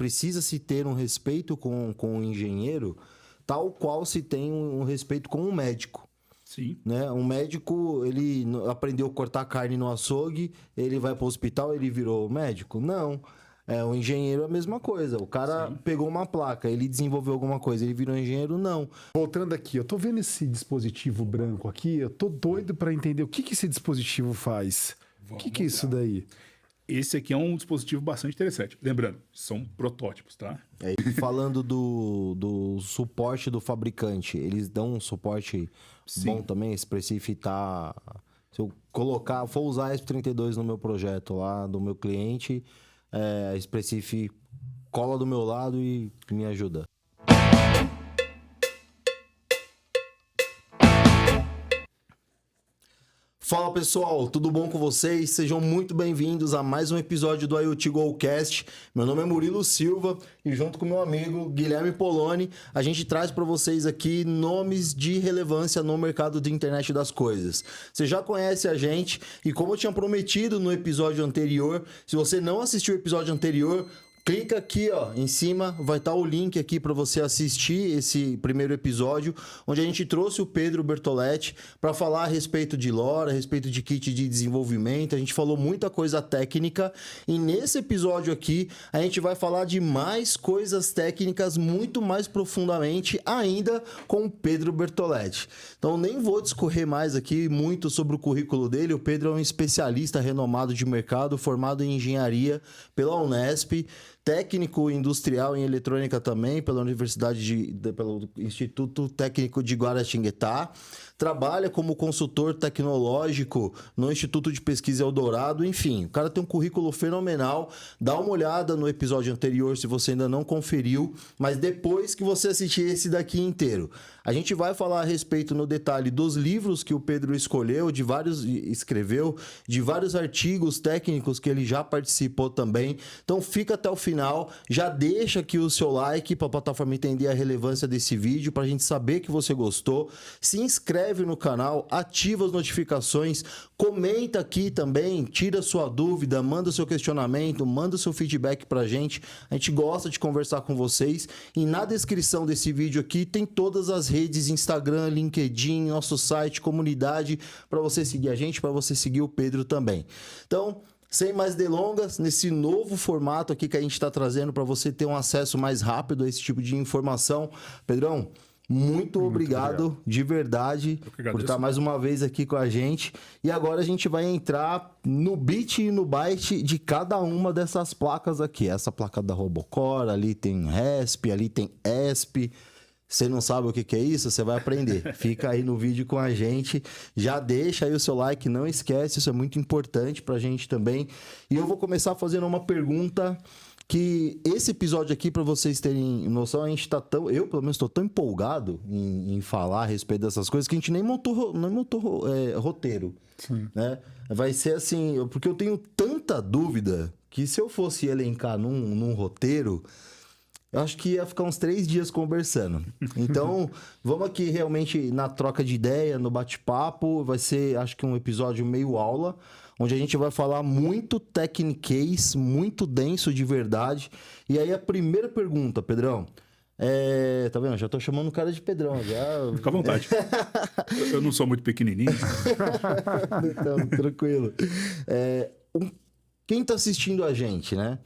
precisa se ter um respeito com o engenheiro, tal qual se tem um respeito com um médico. Sim. Né? Um médico, ele aprendeu a cortar carne no açougue, ele vai para o hospital, ele virou médico? Não. O engenheiro é a mesma coisa. O cara pegou uma placa, ele desenvolveu alguma coisa, ele virou engenheiro? Não. Voltando aqui, eu tô vendo esse dispositivo branco aqui, eu tô doido para entender o que esse dispositivo faz. O que é isso daí? Esse aqui é um dispositivo bastante interessante. Lembrando, são protótipos, tá? Falando do suporte do fabricante, eles dão um suporte bom também, especificar. Se eu for usar a ESP32 no meu projeto lá, do meu cliente, especifica, cola do meu lado e me ajuda. Fala pessoal, tudo bom com vocês? Sejam muito bem-vindos a mais um episódio do IoT GoCast. Meu nome é Murilo Silva e junto com meu amigo Guilherme Poloni, a gente traz para vocês aqui nomes de relevância no mercado de internet das coisas. Você já conhece a gente e como eu tinha prometido no episódio anterior, se você não assistiu o episódio anterior, clica aqui, ó, em cima, vai estar o link aqui para você assistir esse primeiro episódio, onde a gente trouxe o Pedro Bertoletti para falar a respeito de LoRa, a respeito de kit de desenvolvimento. A gente falou muita coisa técnica e nesse episódio aqui a gente vai falar de mais coisas técnicas muito mais profundamente ainda com o Pedro Bertoletti. Então nem vou discorrer mais aqui muito sobre o currículo dele. O Pedro é um especialista renomado de mercado, formado em engenharia pela Unesp, técnico industrial em eletrônica também, pela pelo Instituto Técnico de Guaratinguetá. Trabalha como consultor tecnológico no Instituto de Pesquisa Eldorado. Enfim, o cara tem um currículo fenomenal. Dá uma olhada no episódio anterior se você ainda não conferiu, mas depois que você assistir esse daqui inteiro. A gente vai falar a respeito no detalhe dos livros que o Pedro escolheu, escreveu, de vários artigos técnicos que ele já participou também. Então fica até o final, já deixa aqui o seu like para a plataforma entender a relevância desse vídeo, para a gente saber que você gostou. Se inscreve no canal, ativa as notificações, comenta aqui também, tira sua dúvida, manda seu questionamento, manda seu feedback pra gente. A gente gosta de conversar com vocês. E na descrição desse vídeo aqui tem todas as redes, Instagram, LinkedIn, nosso site, comunidade, para você seguir a gente, para você seguir o Pedro também. Então, sem mais delongas, nesse novo formato aqui que a gente está trazendo para você ter um acesso mais rápido a esse tipo de informação. Pedrão, muito obrigado de verdade por estar mais uma vez aqui com a gente. E agora a gente vai entrar no bit e no byte de cada uma dessas placas aqui. Essa placa da Robocore, ali tem RESP, ali tem ESP. Você não sabe o que é isso? Você vai aprender. Fica aí no vídeo com a gente. Já deixa aí o seu like, não esquece. Isso é muito importante pra gente também. E eu vou começar fazendo uma pergunta que esse episódio aqui, para vocês terem noção, a gente tá tão... Eu, pelo menos, estou tão empolgado em falar a respeito dessas coisas que a gente nem montou roteiro. Sim. Né? Vai ser assim... Porque eu tenho tanta dúvida que se eu fosse elencar num roteiro... Eu acho que ia ficar uns 3 dias conversando. Então, vamos aqui realmente na troca de ideia, no bate-papo. Vai ser, acho que um episódio meio aula, onde a gente vai falar muito techniquez, muito denso de verdade. E aí a primeira pergunta, Pedrão, tá vendo? Já tô chamando o cara de Pedrão. Já... Fica à vontade. Eu não sou muito pequenininho. Então, tranquilo. Quem tá assistindo a gente, né?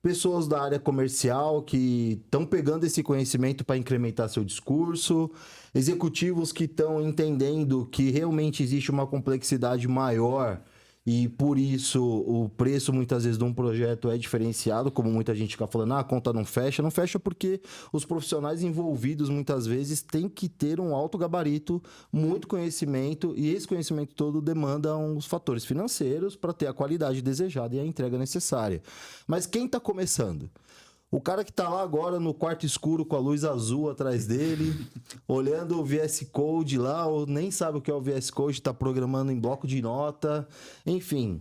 Pessoas da área comercial que estão pegando esse conhecimento para incrementar seu discurso, executivos que estão entendendo que realmente existe uma complexidade maior e por isso o preço muitas vezes de um projeto é diferenciado, como muita gente fica falando, a conta não fecha. Não fecha porque os profissionais envolvidos muitas vezes têm que ter um alto gabarito, muito conhecimento, e esse conhecimento todo demanda uns fatores financeiros para ter a qualidade desejada e a entrega necessária. Mas quem está começando? O cara que tá lá agora no quarto escuro com a luz azul atrás dele, olhando o VS Code lá, ou nem sabe o que é o VS Code, tá programando em bloco de nota. Enfim,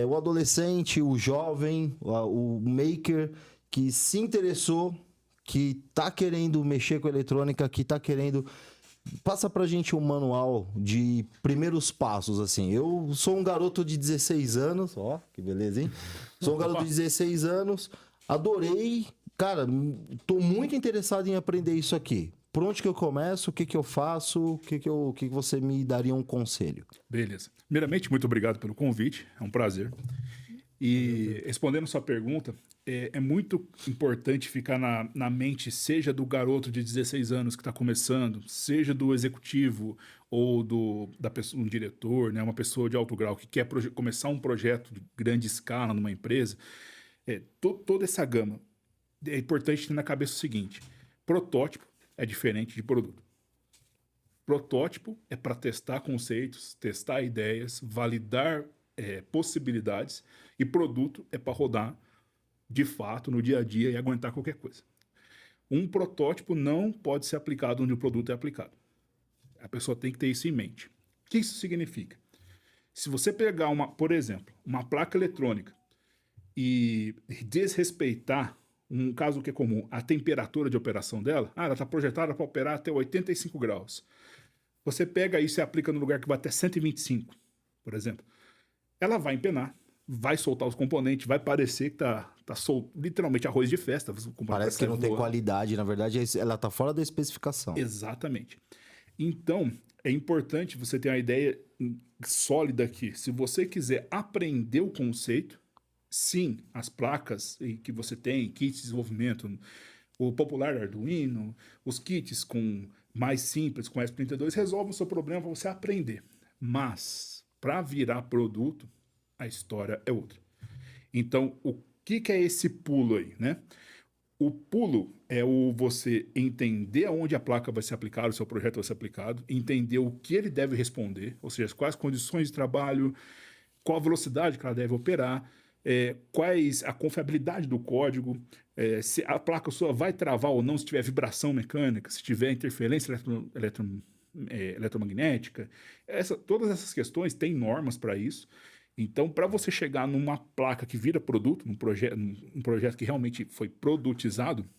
o adolescente, o jovem, o maker que se interessou, que tá querendo mexer com eletrônica, que tá querendo... Passa pra gente um manual de primeiros passos, assim. Eu sou um garoto de 16 anos, ó, que beleza, hein? Sou um garoto de 16 anos... Adorei. Cara, tô muito interessado em aprender isso aqui. Por onde que eu começo? O que que eu faço? O que que você me daria um conselho? Beleza. Primeiramente, muito obrigado pelo convite. É um prazer. E respondendo sua pergunta, é muito importante ficar na mente, seja do garoto de 16 anos que está começando, seja do executivo ou da pessoa, um diretor, né, uma pessoa de alto grau que quer começar um projeto de grande escala numa empresa, toda essa gama. É importante ter na cabeça o seguinte: protótipo é diferente de produto. Protótipo é para testar conceitos, testar ideias, validar possibilidades, e produto é para rodar de fato no dia a dia e aguentar qualquer coisa. Um protótipo não pode ser aplicado onde o produto é aplicado. A pessoa tem que ter isso em mente. O que isso significa? Se você pegar, por exemplo, uma placa eletrônica e desrespeitar, um caso que é comum, a temperatura de operação dela, ela está projetada para operar até 85 graus. Você pega isso e aplica no lugar que vai até 125, por exemplo. Ela vai empenar, vai soltar os componentes, vai parecer que tá solto, literalmente arroz de festa. Parece que não tem qualidade, na verdade, ela tá fora da especificação. Exatamente. Então, é importante você ter uma ideia sólida aqui. Se você quiser aprender o conceito, sim, as placas que você tem, kits de desenvolvimento, o popular Arduino, os kits mais simples, com S32, resolvem o seu problema para você aprender. Mas, para virar produto, a história é outra. Então, o que é esse pulo aí, né? O pulo é você entender aonde a placa vai ser aplicada, o seu projeto vai ser aplicado, entender o que ele deve responder, ou seja, quais condições de trabalho, qual a velocidade que ela deve operar, quais a confiabilidade do código, se a placa sua vai travar ou não, se tiver vibração mecânica, se tiver interferência eletromagnética. Todas essas questões têm normas para isso. Então, para você chegar numa placa que vira produto, um projeto que realmente foi produtizado,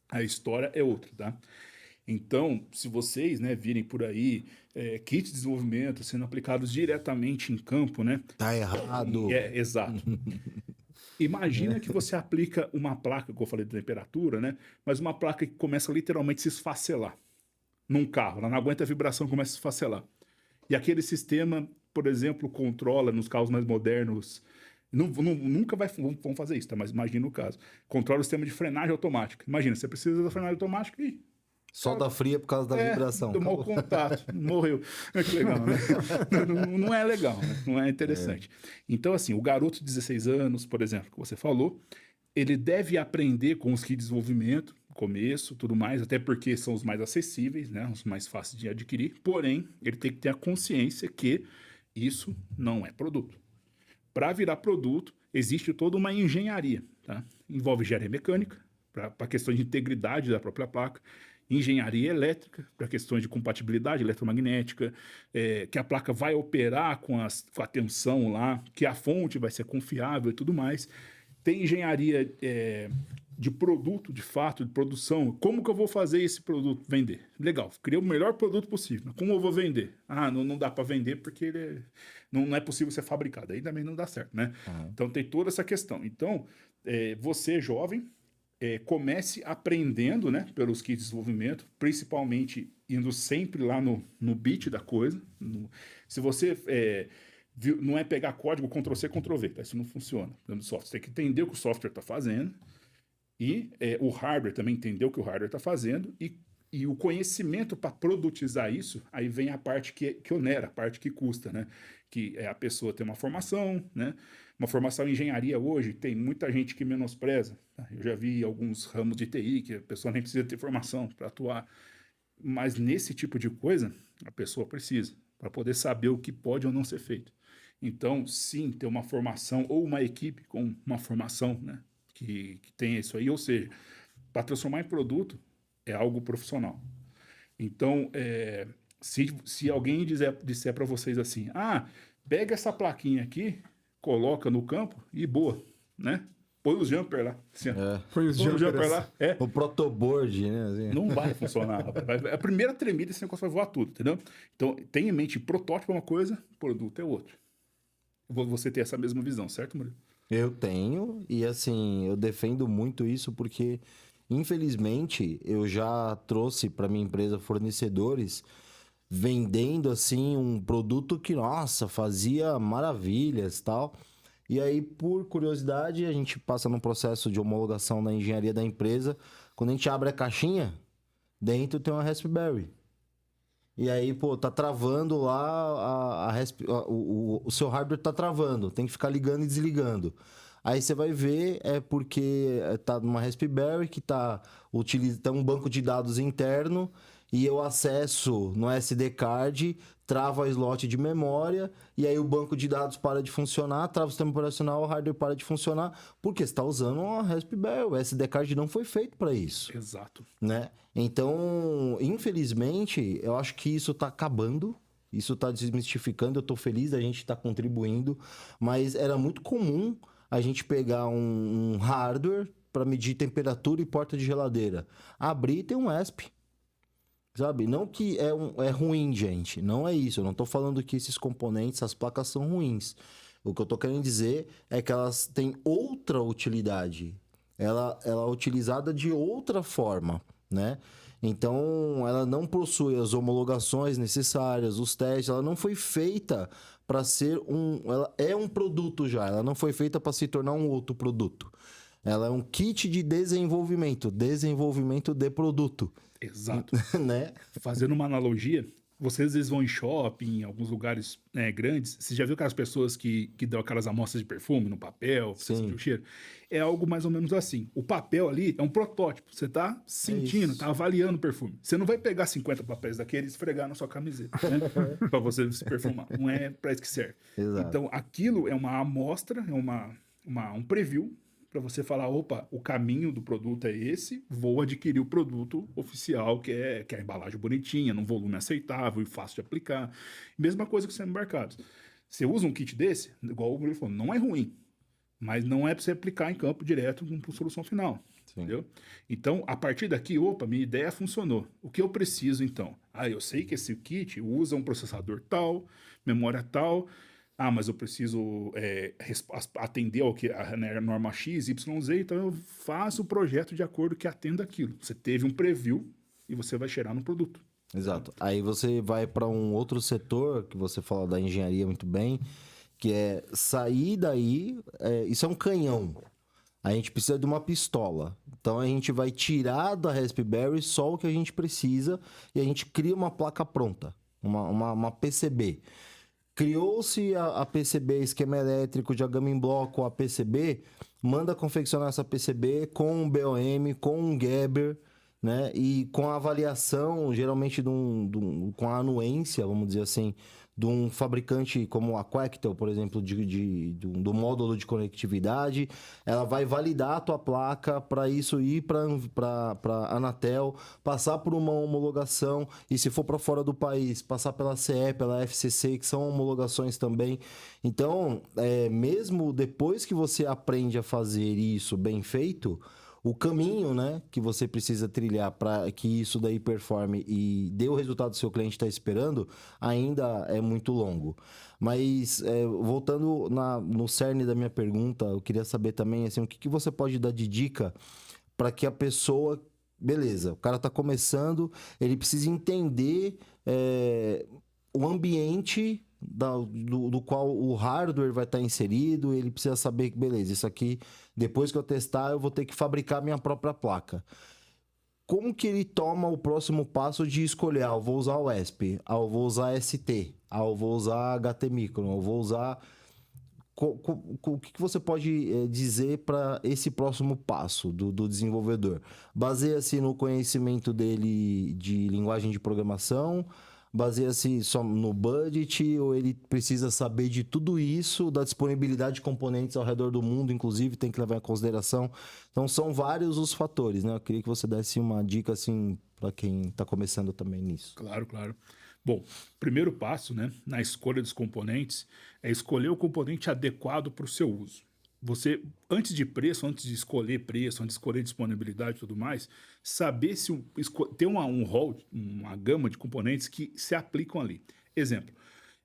a história é outra, tá? Então, se vocês, né, virem por aí kits de desenvolvimento sendo aplicados diretamente em campo, né? Tá errado. Exato. Imagina que você aplica uma placa, como eu falei de temperatura, né? Mas uma placa que começa literalmente a se esfacelar num carro. Ela não aguenta a vibração, começa a se esfacelar. E aquele sistema, por exemplo, controla nos carros mais modernos. Nunca vão fazer isso, tá? Mas imagina o caso. Controla o sistema de frenagem automática. Imagina, você precisa da frenagem automática e solta fria por causa da vibração. Do mau contato, morreu. Que legal, né? Não é legal, né? Não é interessante. Então, assim, o garoto de 16 anos, por exemplo, que você falou, ele deve aprender com os kits de desenvolvimento, começo, tudo mais, até porque são os mais acessíveis, né? Os mais fáceis de adquirir. Porém, ele tem que ter a consciência que isso não é produto. Para virar produto, existe toda uma engenharia, tá? Envolve engenharia mecânica, para questões de integridade da própria placa, engenharia elétrica, para questões de compatibilidade eletromagnética, que a placa vai operar com a tensão lá, que a fonte vai ser confiável e tudo mais. Tem engenharia de produto, de fato, de produção. Como que eu vou fazer esse produto vender? Legal, criei o melhor produto possível. Como eu vou vender? Não dá para vender porque não é possível ser fabricado. Aí também não dá certo, né? Uhum. Então tem toda essa questão. Então, você jovem, comece aprendendo, né, pelos kits de desenvolvimento, principalmente indo sempre lá no bit da coisa. Se você não é pegar código Ctrl+C, Ctrl+V, tá? Isso não funciona no software. Você tem que entender o que o software está fazendo e o hardware também entender o que o hardware está fazendo e o conhecimento para produtizar isso, aí vem a parte que onera, a parte que custa, né? Que é a pessoa ter uma formação, né? Uma formação em engenharia hoje, tem muita gente que menospreza. Tá? Eu já vi alguns ramos de TI que a pessoa nem precisa ter formação para atuar. Mas nesse tipo de coisa, a pessoa precisa, para poder saber o que pode ou não ser feito. Então, sim, ter uma formação ou uma equipe com uma formação, né? Que tenha isso aí. Ou seja, para transformar em produto, é algo profissional. Então, se alguém disser para vocês assim, pega essa plaquinha aqui, coloca no campo e boa, né? Põe os jumper lá. Assim, põe os jumper lá. O protoboard, né? Assim. Não vai funcionar. A primeira tremida, esse negócio vai voar tudo, entendeu? Então, tenha em mente, protótipo é uma coisa, produto é outra. Você ter essa mesma visão, certo, Murilo? Eu tenho, e assim, eu defendo muito isso porque, infelizmente, eu já trouxe para minha empresa fornecedores vendendo assim um produto que, nossa, fazia maravilhas, tal. E aí, por curiosidade, a gente passa no processo de homologação da engenharia da empresa. Quando a gente abre a caixinha, dentro tem uma Raspberry. E aí, pô, tá travando lá, o seu hardware tá travando, tem que ficar ligando e desligando. Aí você vai ver, é porque tá numa Raspberry que tá utilizando um banco de dados interno e eu acesso no SD card, trava o slot de memória e aí o banco de dados para de funcionar, trava o sistema operacional, o hardware para de funcionar, porque você está usando uma Raspberry. O SD card não foi feito para isso. Exato. Né? Então, infelizmente, eu acho que isso está acabando. Isso está desmistificando. Eu estou feliz da gente estar contribuindo. Mas era muito comum a gente pegar um hardware para medir temperatura e porta de geladeira. Abrir e tem um ESP. Sabe? Não que é ruim, gente. Não é isso. Eu não estou falando que esses componentes, as placas são ruins. O que eu estou querendo dizer é que elas têm outra utilidade. Ela é utilizada de outra forma, né? Então, ela não possui as homologações necessárias, os testes. Ela não foi feita para ser ela é um produto já. Ela não foi feita para se tornar um outro produto. Ela é um kit de desenvolvimento de produto. Exato. Né? Fazendo uma analogia, vocês às vezes vão em shopping, em alguns lugares grandes, você já viu aquelas pessoas que dão aquelas amostras de perfume no papel, pra você sentir o cheiro? É algo mais ou menos assim. O papel ali é um protótipo, você tá sentindo, tá avaliando o perfume. Você não vai pegar 50 papéis daquele e esfregar na sua camiseta, né? Pra você se perfumar. Não é pra isso que serve. Exato. Então, aquilo é uma amostra, é um preview, para você falar, opa, o caminho do produto é esse, vou adquirir o produto oficial, que é a embalagem bonitinha, num volume aceitável e fácil de aplicar. Mesma coisa que os embarcados. Você usa um kit desse, igual o Bruno falou, não é ruim, mas não é para você aplicar em campo direto com solução final. Sim. Entendeu? Então, a partir daqui, opa, minha ideia funcionou. O que eu preciso, então? Eu sei que esse kit usa um processador tal, memória tal. Mas eu preciso atender a norma X, Y, Z, então eu faço o projeto de acordo que atenda aquilo. Você teve um preview e você vai cheirar no produto. Exato. Aí você vai para um outro setor, que você fala da engenharia muito bem, que é sair daí, isso é um canhão. A gente precisa de uma pistola. Então a gente vai tirar da Raspberry só o que a gente precisa e a gente cria uma placa pronta, uma PCB. Criou-se a PCB, esquema elétrico, diagrama em bloco, a PCB, manda confeccionar essa PCB com um BOM, com um Gerber, né? E com a avaliação, geralmente, com a anuência, vamos dizer assim, de um fabricante como a Quectel, por exemplo, do módulo de conectividade. Ela vai validar a tua placa para isso ir para a Anatel, passar por uma homologação e, se for para fora do país, passar pela CE, pela FCC, que são homologações também. Então, mesmo depois que você aprende a fazer isso bem feito, o caminho, né, que você precisa trilhar para que isso daí performe e dê o resultado que o seu cliente está esperando, ainda é muito longo. Mas, voltando no cerne da minha pergunta, eu queria saber também, assim, o que você pode dar de dica para que a pessoa... Beleza, o cara está começando, ele precisa entender o ambiente do qual o hardware vai estar inserido, ele precisa saber que, beleza, isso aqui, depois que eu testar, eu vou ter que fabricar minha própria placa. Como que ele toma o próximo passo de escolher, eu vou usar o ESP, eu vou usar ST, eu vou usar HT Micron, eu vou usar... O que você pode dizer para esse próximo passo do desenvolvedor? Baseia-se no conhecimento dele de linguagem de programação? Baseia-se só no budget ou ele precisa saber de tudo isso, da disponibilidade de componentes ao redor do mundo, inclusive tem que levar em consideração. Então são vários os fatores, né? Eu queria que você desse uma dica assim para quem está começando também nisso. Claro, claro. Bom, primeiro passo, né, na escolha dos componentes é escolher o componente adequado para o seu uso. Você, antes de escolher preço, antes de escolher disponibilidade e tudo mais, saber se ter um rol, uma gama de componentes que se aplicam ali. Exemplo,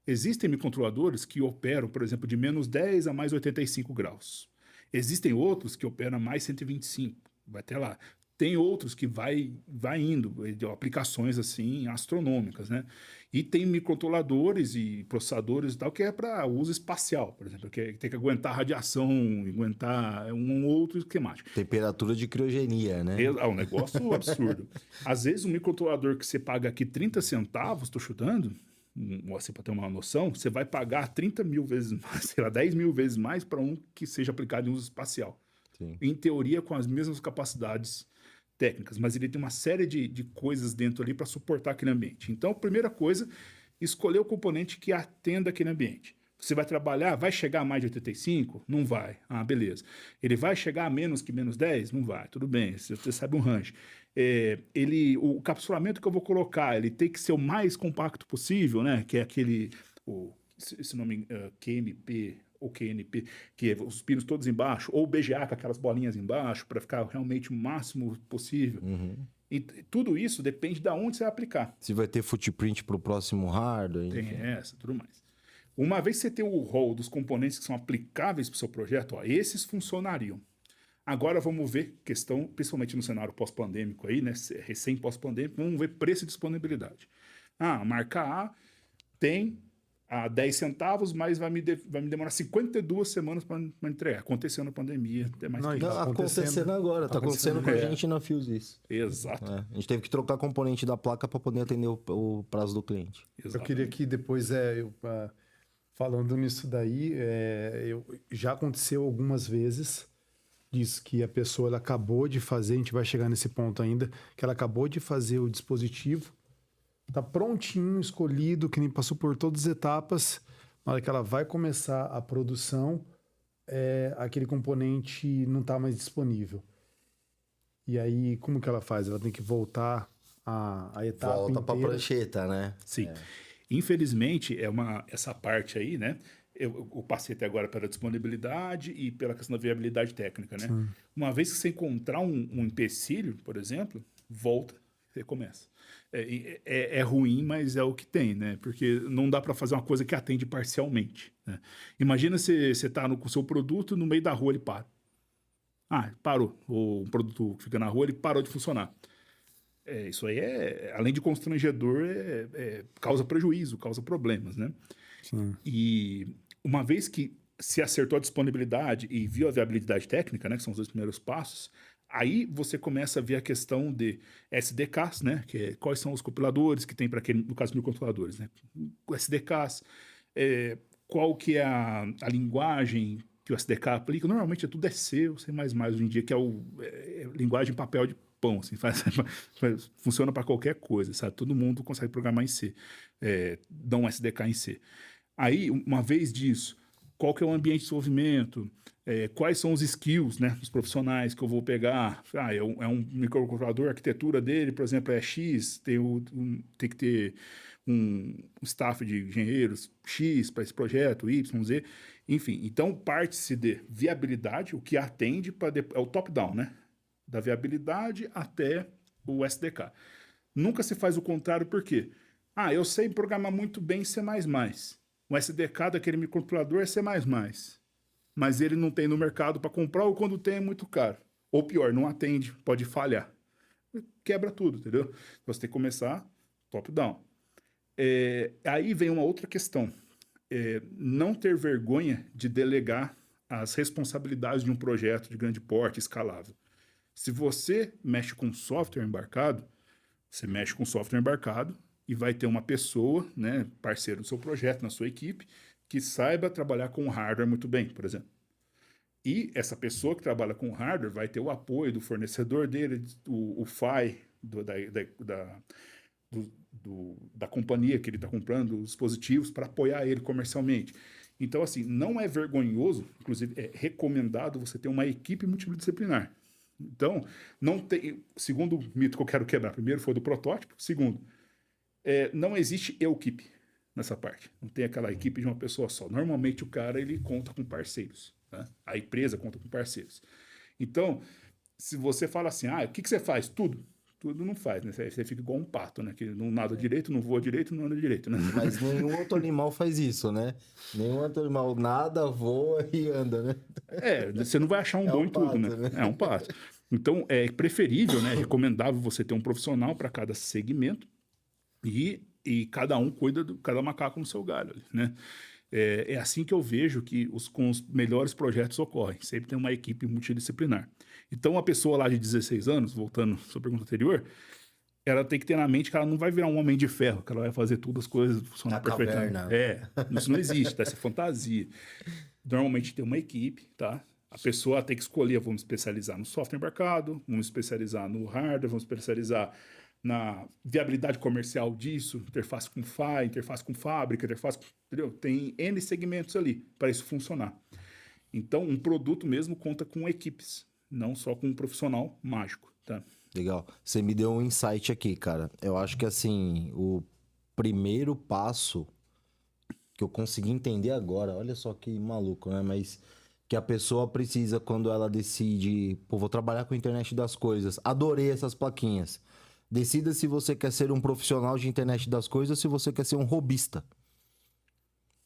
existem microcontroladores que operam, por exemplo, de menos 10 a mais 85 graus. Existem outros que operam mais 125, vai até lá. Tem outros que vai indo, aplicações assim astronômicas, né? E tem microcontroladores e processadores e tal que é para uso espacial, por exemplo, que tem que aguentar radiação, aguentar um outro esquemático. Temperatura de criogenia, né? É um negócio absurdo. Às vezes, um microcontrolador que você paga aqui 30 centavos, estou chutando, assim, para ter uma noção, você vai pagar 30 mil vezes mais, sei lá, 10 mil vezes mais para um que seja aplicado em uso espacial. Sim. Em teoria, com as mesmas capacidades técnicas, mas ele tem uma série de coisas dentro ali para suportar aquele ambiente. Então, a primeira coisa, escolher o componente que atenda aquele ambiente. Você vai trabalhar, vai chegar a mais de 85? Não vai. Ah, beleza. Ele vai chegar a menos que menos 10? Não vai. Tudo bem, você sabe um range. O capsulamento que eu vou colocar, ele tem que ser o mais compacto possível, né? Que é aquele, esse nome, QMP ou QNP, que é os pinos todos embaixo, ou BGA com aquelas bolinhas embaixo, para ficar realmente o máximo possível. E tudo isso depende de onde você vai aplicar. Se vai ter footprint para o próximo hardware. Tem essa, tudo mais. Uma vez que você tem o rol dos componentes que são aplicáveis para o seu projeto, ó, esses funcionariam. Agora vamos ver questão, principalmente no cenário pós-pandêmico aí, né? Recém-pós-pandêmico, vamos ver preço e disponibilidade. A marca A tem a 10 centavos, mas vai me demorar 52 semanas para entregar. Aconteceu na pandemia, até mais que isso. Tá acontecendo agora, tá acontecendo com a gente na Fuse isso. Exato. A gente teve que trocar componente da placa para poder atender o prazo do cliente. Eu queria que depois, falando nisso daí, já aconteceu algumas vezes disso, que a pessoa ela acabou de fazer, a gente vai chegar nesse ponto ainda, que ela acabou de fazer o dispositivo, tá prontinho, escolhido, que nem passou por todas as etapas, na hora que ela vai começar a produção, aquele componente não está mais disponível. E aí, como que ela faz? Ela tem que voltar a etapa Volta para a inteira. prancheta, né? Sim. Infelizmente, essa parte aí, né? Eu passei até agora pela disponibilidade e pela questão da viabilidade técnica, né? Sim. Uma vez que você encontrar um empecilho, por exemplo, volta, recomeça. É ruim, mas é o que tem, né? Porque não dá para fazer uma coisa que atende parcialmente, né? Imagina você está com o seu produto, no meio da rua ele para. Parou. Ou um produto que fica na rua, ele parou de funcionar. Isso aí além de constrangedor, causa prejuízo, causa problemas, né? Sim. E uma vez que se acertou a disponibilidade e viu a viabilidade técnica, né, que são os dois primeiros passos, aí você começa a ver a questão de SDKs, né, que quais são os compiladores que tem para aquele, no caso, microcontroladores, né? SDKs, qual que é a linguagem que o SDK aplica? Normalmente tudo é C ou C++ hoje em dia, que é linguagem papel de pão, assim, funciona para qualquer coisa, sabe? Todo mundo consegue programar em C, dá um SDK em C. Aí, uma vez disso, qual que é o ambiente de desenvolvimento, quais são os skills, né, dos profissionais que eu vou pegar. É um microcontrolador, a arquitetura dele, por exemplo, é X, tem que ter um staff de engenheiros X para esse projeto, Y, Z, enfim. Então, parte-se de viabilidade, o que atende é o top-down, né? Da viabilidade até o SDK. Nunca se faz o contrário, por quê? Eu sei programar muito bem C++. O SDK daquele microcontrolador é C++, mas ele não tem no mercado para comprar, ou quando tem é muito caro. Ou pior, não atende, pode falhar. Quebra tudo, entendeu? Você tem que começar top-down. Aí vem uma outra questão. Não ter vergonha de delegar as responsabilidades de um projeto de grande porte, escalável. Se você mexe com software embarcado, você mexe com software embarcado e vai ter uma pessoa, né, parceiro do seu projeto, na sua equipe, que saiba trabalhar com hardware muito bem, por exemplo. E essa pessoa que trabalha com hardware vai ter o apoio do fornecedor dele, o FI, da companhia que ele está comprando os dispositivos para apoiar ele comercialmente. Então, assim, não é vergonhoso, inclusive é recomendado você ter uma equipe multidisciplinar. Então, não tem. Segundo mito que eu quero quebrar, primeiro foi do protótipo, segundo, não existe equipe nessa parte. Não tem aquela equipe de uma pessoa só. Normalmente o cara ele conta com parceiros, tá? A empresa conta com parceiros. Então, se você fala assim, o que você faz? Tudo tudo não faz, né? Você fica igual um pato, né? Que não nada direito, não voa direito, não anda direito, né? Mas nenhum outro animal faz isso, né? Nenhum outro animal nada, voa e anda, né? Você não vai achar um É bom um em tudo, pato, né? né? É um pato. Então, é preferível, né? É recomendável você ter um profissional para cada segmento e cada um cuida cada macaco no seu galho, né? É assim que eu vejo que com os melhores projetos ocorrem. Sempre tem uma equipe multidisciplinar. Então, a pessoa lá de 16 anos, voltando à sua pergunta anterior, ela tem que ter na mente que ela não vai virar um homem de ferro, que ela vai fazer todas as coisas funcionar Na perfeitamente. caverna. Isso não existe, tá? Isso é fantasia. Normalmente tem uma equipe, tá? A pessoa tem que escolher, vamos especializar no software embarcado, vamos especializar no hardware, vamos especializar na viabilidade comercial disso, interface com FI, interface com fábrica, interface com... Entendeu? Tem N segmentos ali para isso funcionar. Então, um produto mesmo conta com equipes, não só com um profissional mágico, tá? Legal. Você me deu um insight aqui, cara. Eu acho que, assim, o primeiro passo que eu consegui entender agora, olha só que maluco, né? Mas que a pessoa precisa quando ela decide, pô, vou trabalhar com a internet das coisas. Adorei essas plaquinhas. Decida se você quer ser um profissional de internet das coisas ou se você quer ser um robista.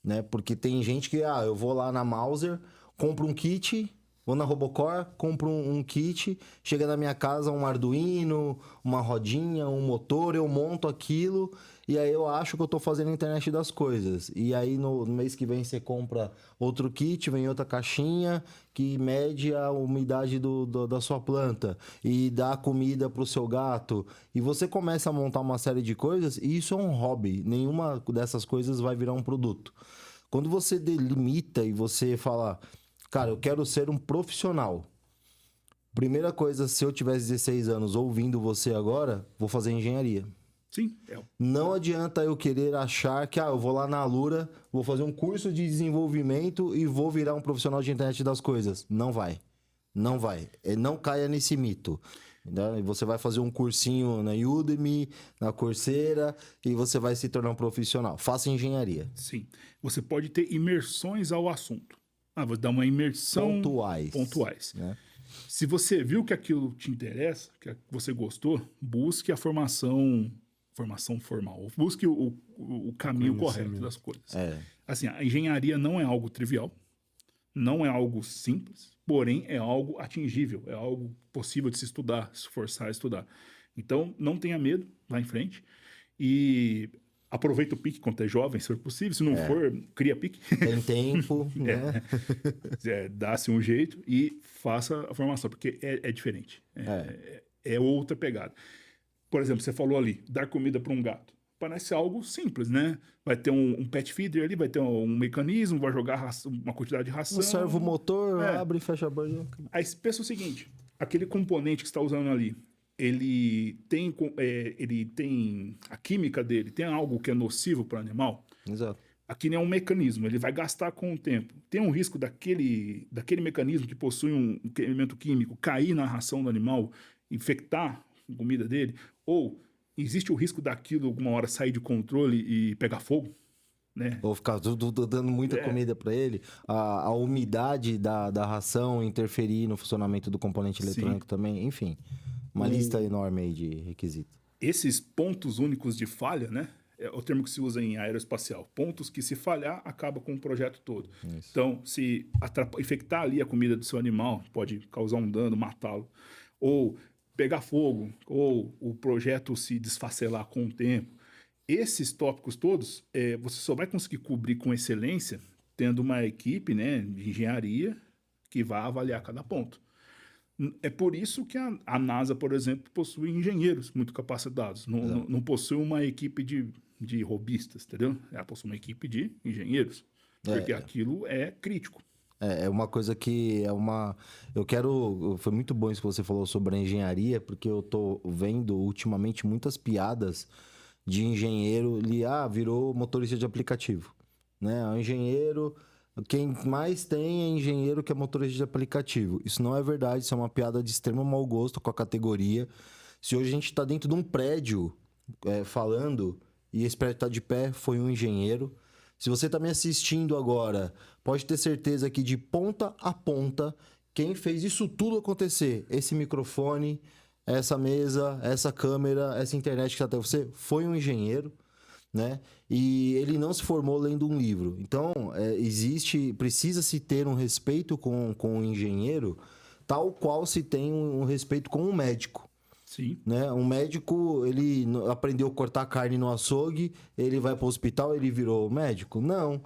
Né? Porque tem gente que, eu vou lá na Mouser, compro um kit, vou na Robocore, compro um kit, chega na minha casa um Arduino, uma rodinha, um motor, eu monto aquilo e aí eu acho que eu tô fazendo a internet das coisas. E aí no mês que vem você compra outro kit, vem outra caixinha que mede a umidade da sua planta e dá comida pro seu gato. E você começa a montar uma série de coisas e isso é um hobby. Nenhuma dessas coisas vai virar um produto. Quando você delimita e você fala... Cara, eu quero ser um profissional. Primeira coisa, se eu tivesse 16 anos ouvindo você agora, vou fazer engenharia. Sim. Não adianta eu querer achar que, eu vou lá na Alura, vou fazer um curso de desenvolvimento e vou virar um profissional de internet das coisas. Não vai. Não vai. Não caia nesse mito. Né? Você vai fazer um cursinho na Udemy, na Coursera, e você vai se tornar um profissional. Faça engenharia. Sim. Você pode ter imersões ao assunto. Vou dar uma imersão... Pontuais. Né? Se você viu que aquilo te interessa, que você gostou, busque a formação formal. Busque o caminho correto das coisas. Assim, a engenharia não é algo trivial, não é algo simples, porém é algo atingível, é algo possível de se estudar, se esforçar a estudar. Então, não tenha medo, vá em frente e... Aproveita o pique quando é jovem, se for possível. Se não for, cria pique. Tem tempo, né? Dá-se um jeito e faça a formação, porque é diferente. É outra pegada. Por exemplo, você falou ali, dar comida para um gato. Parece algo simples, né? Vai ter um pet feeder ali, vai ter um mecanismo, vai jogar uma quantidade de ração. Um servomotor, abre e fecha a borda. Aí pensa o seguinte, aquele componente que você está usando ali, ele tem a química dele, tem algo que é nocivo para o animal. Exato. Aqui é um mecanismo, ele vai gastar com o tempo. Tem um risco daquele mecanismo que possui um elemento químico cair na ração do animal, infectar a comida dele, ou existe o risco daquilo alguma hora sair de controle e pegar fogo, né? Ou ficar dando muita comida para ele, a umidade da ração interferir no funcionamento do componente eletrônico também, enfim. Uma lista enorme aí de requisitos. Esses pontos únicos de falha, né? É o termo que se usa em aeroespacial. Pontos que, se falhar, acaba com o projeto todo. Isso. Então, se infectar ali a comida do seu animal, pode causar um dano, matá-lo. Ou pegar fogo, ou o projeto se desfacelar com o tempo. Esses tópicos todos, você só vai conseguir cobrir com excelência tendo uma equipe, né, de engenharia que vai avaliar cada ponto. É por isso que a NASA, por exemplo, possui engenheiros muito capacitados. Não possui uma equipe de robistas, entendeu? Ela possui uma equipe de engenheiros. Porque aquilo é crítico. É uma coisa que foi muito bom isso que você falou sobre a engenharia, porque eu tô vendo ultimamente muitas piadas de engenheiro, ele virou motorista de aplicativo, né? O engenheiro... Quem mais tem é engenheiro que é motorista de aplicativo. Isso não é verdade, isso é uma piada de extremo mau gosto com a categoria. Se hoje a gente está dentro de um prédio falando, e esse prédio está de pé, foi um engenheiro. Se você está me assistindo agora, pode ter certeza que de ponta a ponta, quem fez isso tudo acontecer, esse microfone, essa mesa, essa câmera, essa internet que está até você, foi um engenheiro, né? E ele não se formou lendo um livro. Então, precisa-se ter um respeito com o engenheiro, tal qual se tem um respeito com um médico. Sim. Né? Um médico, ele aprendeu a cortar carne no açougue, ele vai para o hospital, ele virou médico? Não.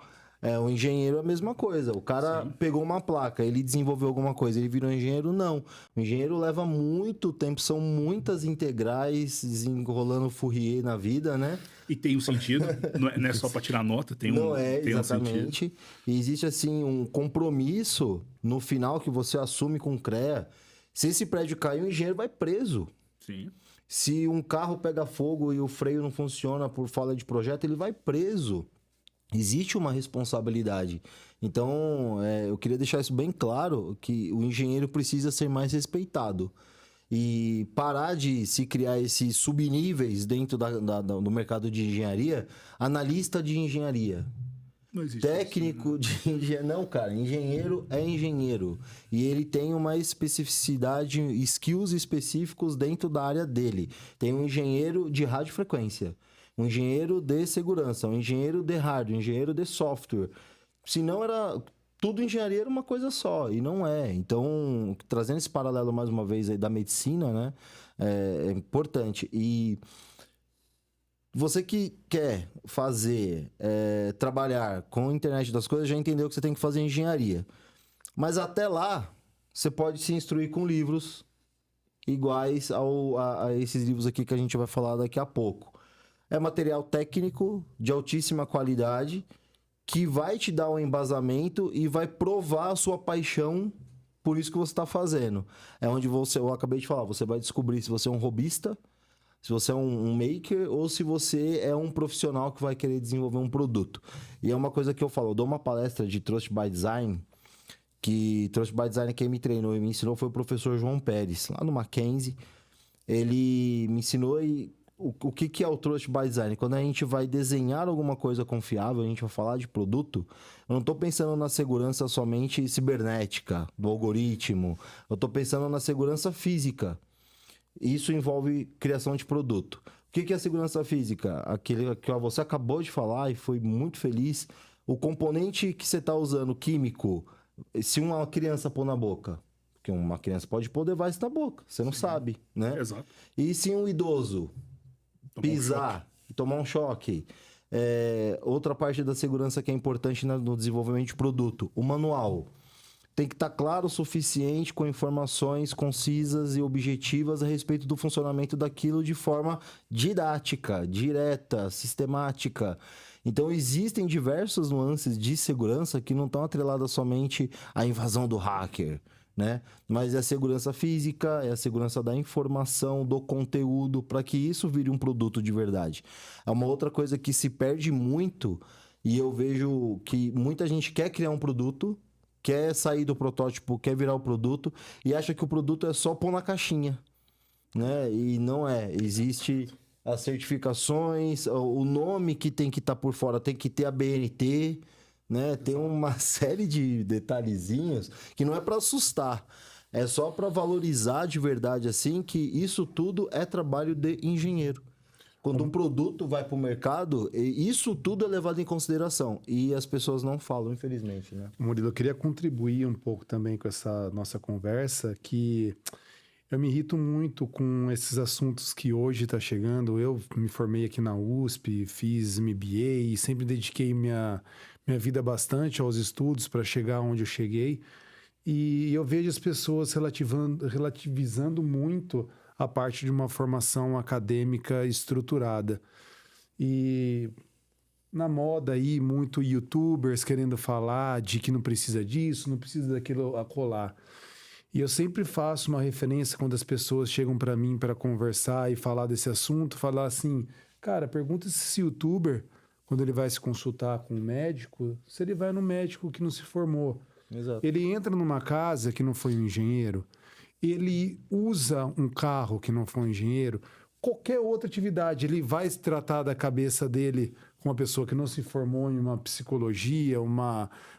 O engenheiro é a mesma coisa. O cara pegou uma placa, ele desenvolveu alguma coisa, ele virou engenheiro? Não. O engenheiro leva muito tempo, são muitas integrais desenrolando Fourier na vida, né? E tem um sentido, não é só para tirar nota, tem Não um exatamente. sentido. E existe, assim, um compromisso no final que você assume com o CREA. Se esse prédio cair, o engenheiro vai preso. Sim. Se um carro pega fogo e o freio não funciona por falha de projeto, ele vai preso. Existe uma responsabilidade. Então, eu queria deixar isso bem claro, que o engenheiro precisa ser mais respeitado. E parar de se criar esses subníveis dentro do mercado de engenharia, analista de engenharia. Não existe Técnico de engenharia. Não, cara, engenheiro é engenheiro. E ele tem uma especificidade, skills específicos dentro da área dele. Tem um engenheiro de radiofrequência, um engenheiro de segurança, um engenheiro de hardware, um engenheiro de software. Se não era... Tudo engenharia era uma coisa só, e não é. Então, trazendo esse paralelo mais uma vez aí da medicina, né? É importante. E você que quer trabalhar com a internet das coisas, já entendeu que você tem que fazer engenharia. Mas até lá, você pode se instruir com livros iguais a esses livros aqui que a gente vai falar daqui a pouco. É material técnico de altíssima qualidade, que vai te dar um embasamento e vai provar a sua paixão por isso que você está fazendo. É onde eu acabei de falar, você vai descobrir se você é um robista, se você é um maker ou se você é um profissional que vai querer desenvolver um produto. E é uma coisa que eu falo, eu dou uma palestra de Trust by Design, que Trust by Design quem me treinou e me ensinou foi o professor João Pérez, lá no Mackenzie. Ele me ensinou o que é o Trust by Design? Quando a gente vai desenhar alguma coisa confiável, a gente vai falar de produto, eu não estou pensando na segurança somente cibernética, do algoritmo. Eu estou pensando na segurança física. Isso envolve criação de produto. O que é a segurança física? Aquele que você acabou de falar e foi muito feliz. O componente que você está usando, químico, se uma criança pôr na boca, porque uma criança pode pôr device na boca, você não sabe, né? Exato. E se um idoso pisar e tomar um choque. Outra parte da segurança que é importante no desenvolvimento de produto, o manual. Tem que estar claro o suficiente com informações concisas e objetivas a respeito do funcionamento daquilo de forma didática, direta, sistemática. Então, existem diversas nuances de segurança que não estão atreladas somente à invasão do hacker, né? Mas é a segurança física, é a segurança da informação, do conteúdo, para que isso vire um produto de verdade. É uma outra coisa que se perde muito, e eu vejo que muita gente quer criar um produto, quer sair do protótipo, quer virar o produto, e acha que o produto é só pôr na caixinha, né? E não é. Existe as certificações, o nome que tem que estar por fora, tem que ter a BNT, né? Tem uma série de detalhezinhos que não é para assustar, é só para valorizar de verdade assim que isso tudo é trabalho de engenheiro. Quando um produto vai para o mercado, isso tudo é levado em consideração e as pessoas não falam, infelizmente, né? Murilo, eu queria contribuir um pouco também com essa nossa conversa, que eu me irrito muito com esses assuntos que hoje está chegando. Eu me formei aqui na USP, fiz MBA e sempre dediquei minha vida bastante aos estudos para chegar onde eu cheguei. E eu vejo as pessoas relativizando muito a parte de uma formação acadêmica estruturada. E na moda aí, muito youtubers querendo falar de que não precisa disso, não precisa daquilo acolá. E eu sempre faço uma referência quando as pessoas chegam para mim para conversar e falar desse assunto, falar assim, cara, pergunta se esse youtuber, quando ele vai se consultar com um médico, se ele vai no médico que não se formou. Exato. Ele entra numa casa que não foi um engenheiro, ele usa um carro que não foi um engenheiro, qualquer outra atividade, ele vai se tratar da cabeça dele com uma pessoa que não se formou em uma psicologia,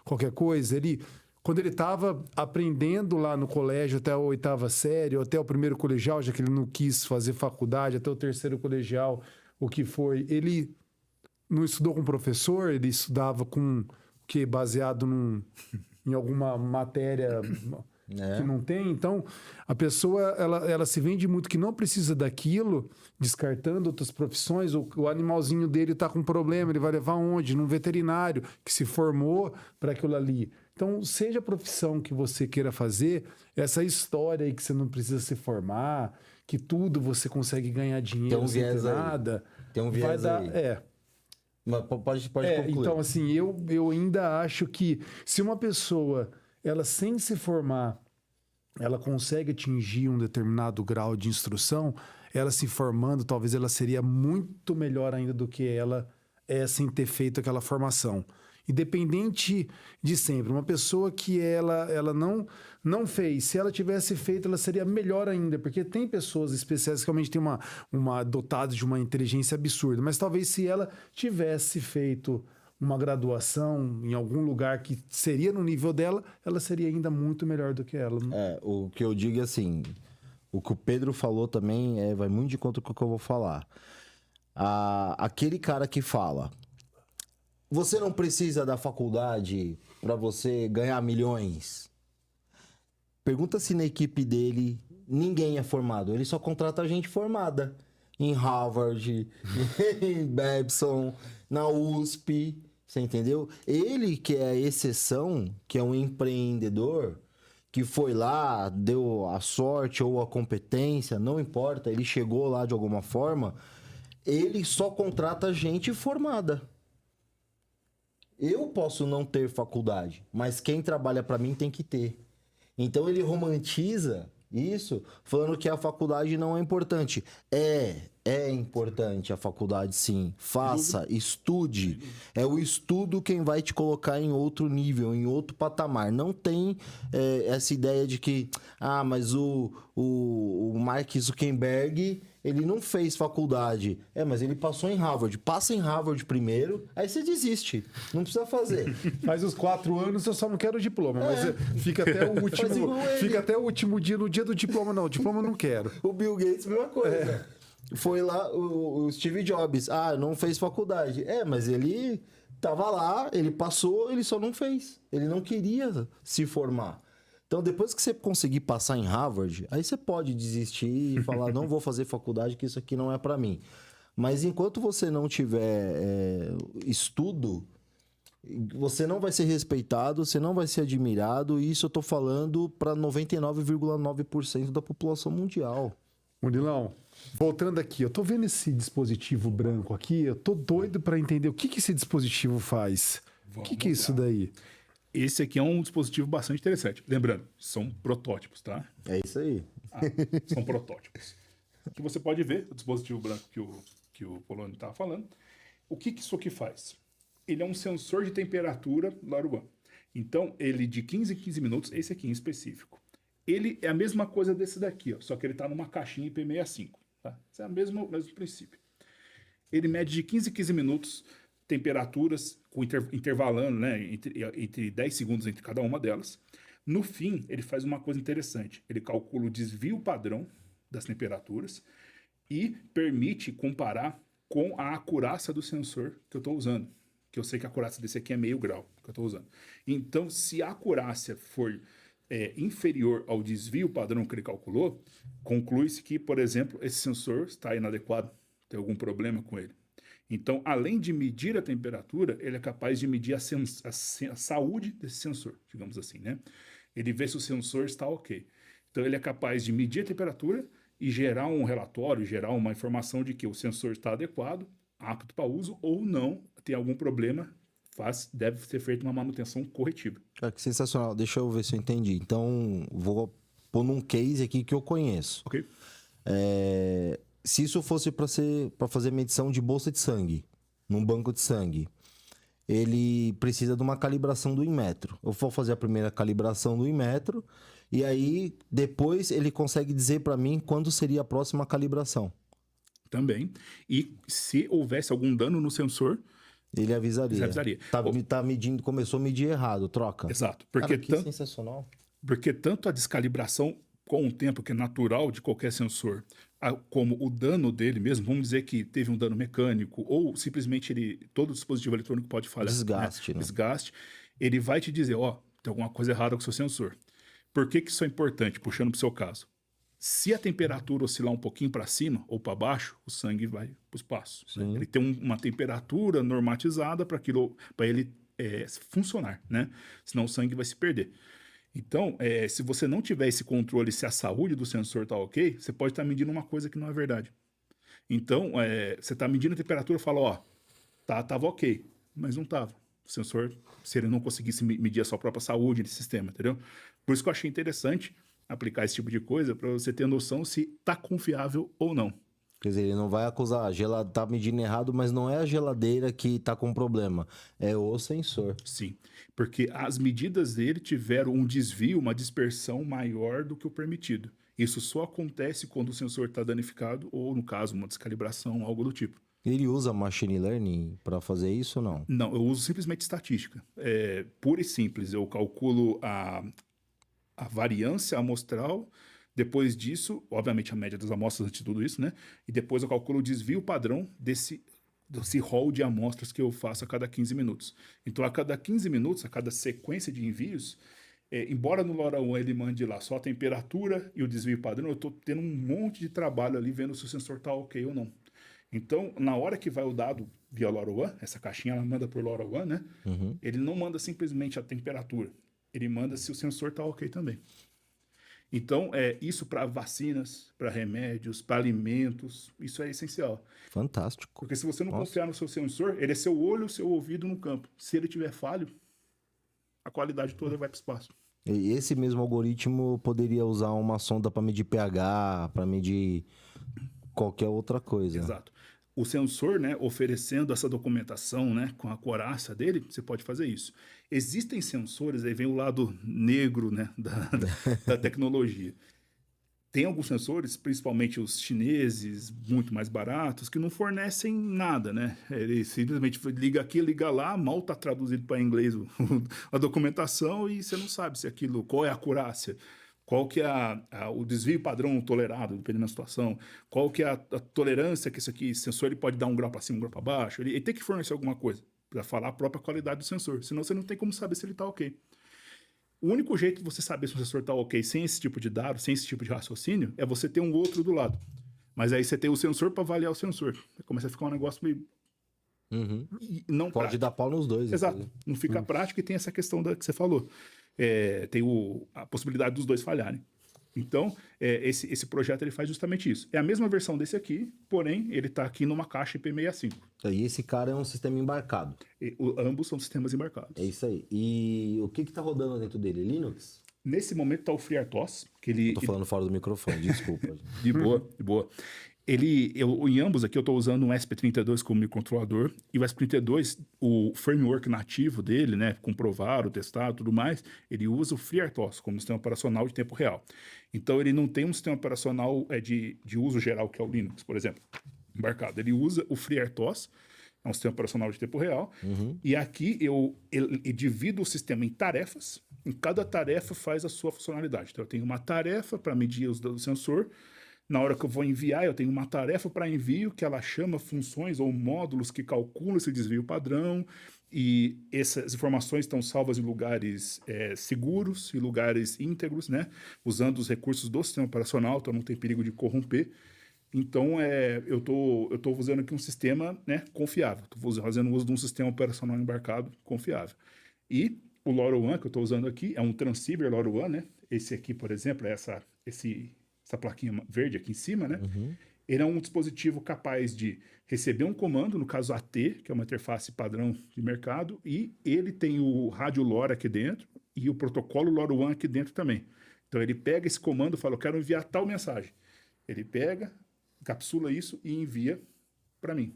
qualquer coisa, ele quando ele estava aprendendo lá no colégio até a 8ª série, ou até o primeiro colegial, já que ele não quis fazer faculdade, até o terceiro colegial, o que foi, ele não estudou com professor, ele estudava com que baseado em alguma matéria que não tem. Então, a pessoa ela se vende muito que não precisa daquilo, descartando outras profissões. O animalzinho dele está com problema, ele vai levar onde? Num veterinário que se formou para aquilo ali. Então, seja a profissão que você queira fazer, essa história aí que você não precisa se formar, que tudo você consegue ganhar dinheiro sem ter nada. Tem um viés aí. Mas pode concluir. Então, assim, eu ainda acho que se uma pessoa, ela sem se formar, ela consegue atingir um determinado grau de instrução, ela se formando, talvez ela seria muito melhor ainda do que ela é sem ter feito aquela formação. Independente de sempre, uma pessoa que ela não fez, se ela tivesse feito, ela seria melhor ainda, porque tem pessoas especiais que realmente têm uma dotadas de uma inteligência absurda, mas talvez se ela tivesse feito uma graduação em algum lugar que seria no nível dela, ela seria ainda muito melhor do que ela. O que eu digo é assim, o que o Pedro falou também vai muito de conta com o que eu vou falar. Aquele cara que fala, você não precisa da faculdade para você ganhar milhões. Pergunta se na equipe dele ninguém é formado. Ele só contrata gente formada. Em Harvard, em Babson, na USP. Você entendeu? Ele que é a exceção, que é um empreendedor, que foi lá, deu a sorte ou a competência, não importa, ele chegou lá de alguma forma, ele só contrata gente formada. Eu posso não ter faculdade, mas quem trabalha para mim tem que ter. Então ele romantiza isso, falando que a faculdade não é importante. É importante a faculdade, sim. Faça, estude. É o estudo quem vai te colocar em outro nível, em outro patamar. Não tem essa ideia de que, mas o Mark Zuckerberg, ele não fez faculdade. Mas ele passou em Harvard. Passa em Harvard primeiro, aí você desiste. Não precisa fazer. Faz os 4 anos, eu só não quero o diploma. Mas fica até o último. Fica até o último dia, no dia do diploma, não. O diploma eu não quero. O Bill Gates, mesma coisa. Foi lá o Steve Jobs. Não fez faculdade. Mas ele tava lá, ele passou, ele só não fez. Ele não queria se formar. Então, depois que você conseguir passar em Harvard, aí você pode desistir e falar, não vou fazer faculdade, que isso aqui não é para mim. Mas enquanto você não tiver estudo, você não vai ser respeitado, você não vai ser admirado, e isso eu tô falando para 99,9% da população mundial. Murilão, voltando aqui, eu tô vendo esse dispositivo branco aqui, eu tô doido para entender o que esse dispositivo faz. O que é isso daí? Esse aqui é um dispositivo bastante interessante. Lembrando, são protótipos, tá? É isso aí. São protótipos. Que você pode ver, o dispositivo branco que o Polônio estava falando. O que isso aqui faz? Ele é um sensor de temperatura Laruan. Então, ele de 15 em 15 minutos, esse aqui em específico, ele é a mesma coisa desse daqui, só que ele está numa caixinha IP65. Tá? Esse é o mesmo princípio. Ele mede de 15 em 15 minutos temperaturas, com intervalando, né, entre 10 segundos entre cada uma delas. No fim, ele faz uma coisa interessante. Ele calcula o desvio padrão das temperaturas e permite comparar com a acurácia do sensor que eu estou usando. Que eu sei que a acurácia desse aqui é meio grau que eu estou usando. Então, se a acurácia for inferior ao desvio padrão que ele calculou, conclui-se que, por exemplo, esse sensor está inadequado, tem algum problema com ele. Então, além de medir a temperatura, ele é capaz de medir a saúde desse sensor, digamos assim, né? Ele vê se o sensor está ok. Então, ele é capaz de medir a temperatura e gerar um relatório, gerar uma informação de que o sensor está adequado, apto para uso, ou não, tem algum problema, deve ser feita uma manutenção corretiva. Cara, que sensacional. Deixa eu ver se eu entendi. Então, vou pôr num case aqui que eu conheço. Ok. Se isso fosse para fazer medição de bolsa de sangue, num banco de sangue, ele precisa de uma calibração do Inmetro. Eu vou fazer a primeira calibração do Inmetro e aí depois ele consegue dizer para mim quando seria a próxima calibração. Também. E se houvesse algum dano no sensor, Ele avisaria. Ele avisaria. Tá medindo, começou a medir errado, troca. Exato. Cara, que sensacional. Porque tanto a descalibração com o tempo, que é natural de qualquer sensor, como o dano dele mesmo, vamos dizer que teve um dano mecânico, ou simplesmente todo dispositivo eletrônico pode falhar. Desgaste, né? Desgaste. Ele vai te dizer, ó, tem alguma coisa errada com o seu sensor. Por que isso é importante? Puxando para o seu caso. Se a temperatura oscilar um pouquinho para cima ou para baixo, o sangue vai para o espaço. Né? Ele tem uma temperatura normatizada para ele funcionar, né? Senão o sangue vai se perder. Então, se você não tiver esse controle, se a saúde do sensor está ok, você pode estar medindo uma coisa que não é verdade. Então, você está medindo a temperatura e fala, ó, tava ok, mas não tava. O sensor, se ele não conseguisse medir a sua própria saúde nesse sistema, entendeu? Por isso que eu achei interessante aplicar esse tipo de coisa para você ter noção se tá confiável ou não. Quer dizer, ele não vai acusar, tá medindo errado, mas não é a geladeira que tá com problema, é o sensor. Sim, porque as medidas dele tiveram um desvio, uma dispersão maior do que o permitido. Isso só acontece quando o sensor está danificado ou, no caso, uma descalibração, algo do tipo. Ele usa machine learning para fazer isso ou não? Não, eu uso simplesmente estatística. É pura e simples. Eu calculo a variância amostral. Depois disso, obviamente, a média das amostras antes de tudo isso, né? E depois eu calculo o desvio padrão desse rol de amostras que eu faço a cada 15 minutos. Então, a cada 15 minutos, a cada sequência de envios, embora no LoRaWAN ele mande lá só a temperatura e o desvio padrão, eu estou tendo um monte de trabalho ali vendo se o sensor está ok ou não. Então, na hora que vai o dado via LoRaWAN, essa caixinha ela manda por LoRaWAN, né? Uhum. Ele não manda simplesmente a temperatura, ele manda se o sensor está ok também. Então, isso para vacinas, para remédios, para alimentos, isso é essencial. Fantástico. Porque se você não confiar no seu sensor, ele é seu olho, seu ouvido no campo. Se ele tiver falho, a qualidade toda vai para o espaço. E esse mesmo algoritmo poderia usar uma sonda para medir pH, para medir qualquer outra coisa. Exato. O sensor, né, oferecendo essa documentação, né, com a coraça dele, você pode fazer isso. Existem sensores, aí vem o lado negro, né, da tecnologia. Tem alguns sensores, principalmente os chineses, muito mais baratos, que não fornecem nada, né? Ele simplesmente liga aqui, liga lá, mal está traduzido para inglês a documentação e você não sabe se aquilo, qual é a acurácia. Qual que é o desvio padrão tolerado, dependendo da situação? Qual que é a tolerância que esse sensor ele pode dar um grau para cima, um grau para baixo? Ele tem que fornecer alguma coisa para falar a própria qualidade do sensor. Senão você não tem como saber se ele está ok. O único jeito de você saber se o sensor está ok sem esse tipo de dado, sem esse tipo de raciocínio, é você ter um outro do lado. Mas aí você tem o sensor para avaliar o sensor. Começa a ficar um negócio meio... Uhum. Não pode prático. Dar pau nos dois. Exato. Inclusive. Não fica prático e tem essa questão que você falou. Tem a possibilidade dos dois falharem. Então, esse projeto ele faz justamente isso. É a mesma versão desse aqui, porém, ele está aqui numa caixa IP65. E esse cara é um sistema embarcado. Ambos são sistemas embarcados. É isso aí. E o que está rodando dentro dele? Linux? Nesse momento está o FreeRTOS. Tô falando fora do microfone, desculpa. De boa, de boa. Em ambos aqui eu estou usando um ESP32 como microcontrolador, e o ESP32, o framework nativo dele, né, comprovado, testado, tudo mais, ele usa o FreeRTOS como sistema operacional de tempo real. Então ele não tem um sistema operacional de uso geral, que é o Linux, por exemplo, embarcado. Ele usa o FreeRTOS, é um sistema operacional de tempo real, e aqui eu divido o sistema em tarefas, em cada tarefa faz a sua funcionalidade. Então eu tenho uma tarefa para medir os dados do sensor. Na hora que eu vou enviar, eu tenho uma tarefa para envio que ela chama funções ou módulos que calculam esse desvio padrão, e essas informações estão salvas em lugares seguros e lugares íntegros, né? Usando os recursos do sistema operacional, então não tem perigo de corromper. Então, eu tô usando aqui um sistema, né, confiável. Estou fazendo uso de um sistema operacional embarcado confiável. E o LoRaWAN que eu estou usando aqui é um transceiver LoRaWAN, né? Esse aqui, por exemplo, é essa plaquinha verde aqui em cima, né? Ele é um dispositivo capaz de receber um comando, no caso AT, que é uma interface padrão de mercado, e ele tem o rádio LoRa aqui dentro e o protocolo LoRaWAN aqui dentro também. Então ele pega esse comando e fala, eu quero enviar tal mensagem. Ele pega, encapsula isso e envia para mim.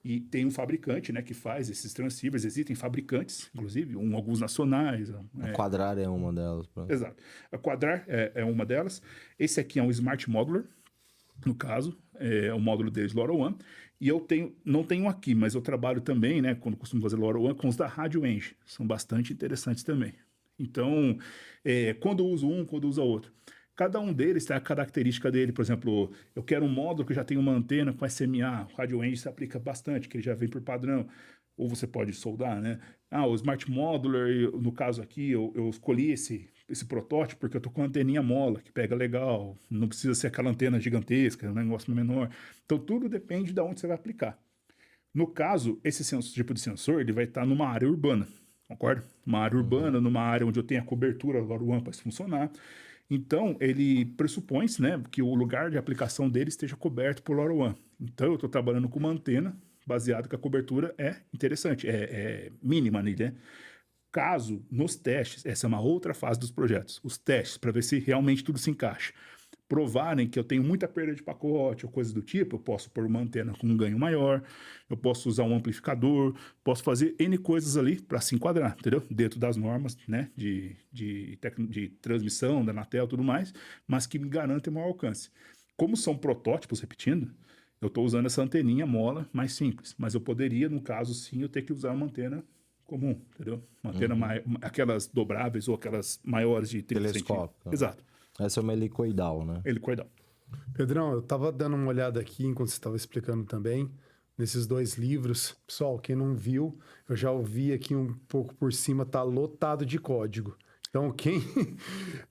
E tem um fabricante, né, que faz esses transceivers. Existem fabricantes, inclusive, alguns nacionais. A Quadrar é uma delas. Pronto. Exato. A Quadrar é uma delas. Esse aqui é um Smart Modular, no caso. É o módulo deles LoRaWAN. E eu não tenho aqui, mas eu trabalho também, né, quando costumo fazer LoRaWAN, com os da RadioEngine. São bastante interessantes também. Então, quando eu uso um, quando eu uso outro. Cada um deles tem a característica dele. Por exemplo, eu quero um módulo que já tem uma antena com SMA. O RadioEngine se aplica bastante, que ele já vem por padrão. Ou você pode soldar, né? O Smart Modular, no caso aqui, eu escolhi esse protótipo porque eu tô com uma anteninha mola, que pega legal. Não precisa ser aquela antena gigantesca, é um negócio menor. Então, tudo depende de onde você vai aplicar. No caso, esse tipo de sensor, ele vai estar numa área urbana, concorda? Uma área urbana, numa área onde eu tenho a cobertura LoRaWAN para funcionar. Então, ele pressupõe-se, né, que o lugar de aplicação dele esteja coberto por LoRaWAN. Então, eu estou trabalhando com uma antena baseado que a cobertura é interessante, é mínima nele, né? Caso, nos testes, essa é uma outra fase dos projetos, os testes, para ver se realmente tudo se encaixa, provarem que eu tenho muita perda de pacote ou coisa do tipo, eu posso pôr uma antena com um ganho maior, eu posso usar um amplificador, posso fazer N coisas ali para se enquadrar, entendeu? Dentro das normas, né, de transmissão, da Anatel e tudo mais, mas que me garantem maior alcance. Como são protótipos, repetindo, eu estou usando essa anteninha mola mais simples, mas eu poderia, no caso, sim, eu ter que usar uma antena comum, entendeu? Uma antena aquelas dobráveis ou aquelas maiores de 30 centímetros. Exato. Essa é uma helicoidal, né? Helicoidal. Pedrão, eu estava dando uma olhada aqui enquanto você estava explicando também, nesses 2 livros. Pessoal, quem não viu, eu já ouvi aqui um pouco por cima, tá lotado de código. Então,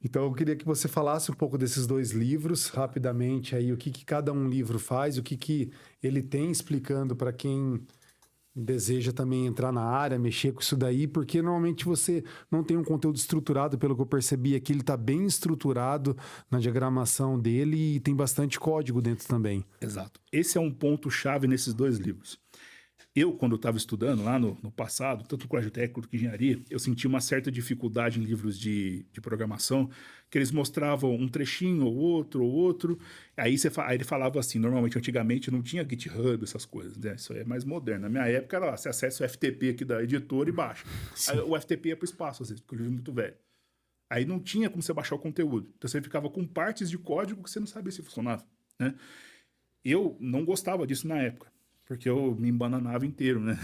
então eu queria que você falasse um pouco desses 2 livros, rapidamente, aí, o que cada um livro faz, o que ele tem explicando para quem deseja também entrar na área, mexer com isso daí, porque normalmente você não tem um conteúdo estruturado, pelo que eu percebi aqui, ele está bem estruturado na diagramação dele e tem bastante código dentro também. Exato. Esse é um ponto-chave nesses 2 livros. Eu, quando eu estava estudando lá no passado, tanto no colégio técnico quanto engenharia, eu senti uma certa dificuldade em livros de programação, que eles mostravam um trechinho ou outro. Aí ele falava assim, normalmente, antigamente, não tinha GitHub, essas coisas, né? Isso aí é mais moderno. Na minha época, era, você acessa o FTP aqui da editora e baixa. Aí, o FTP ia para o espaço, às vezes, porque o livro é muito velho. Aí não tinha como você baixar o conteúdo. Então, você ficava com partes de código que você não sabia se funcionava, né? Eu não gostava disso na época, porque eu me embananava inteiro, né?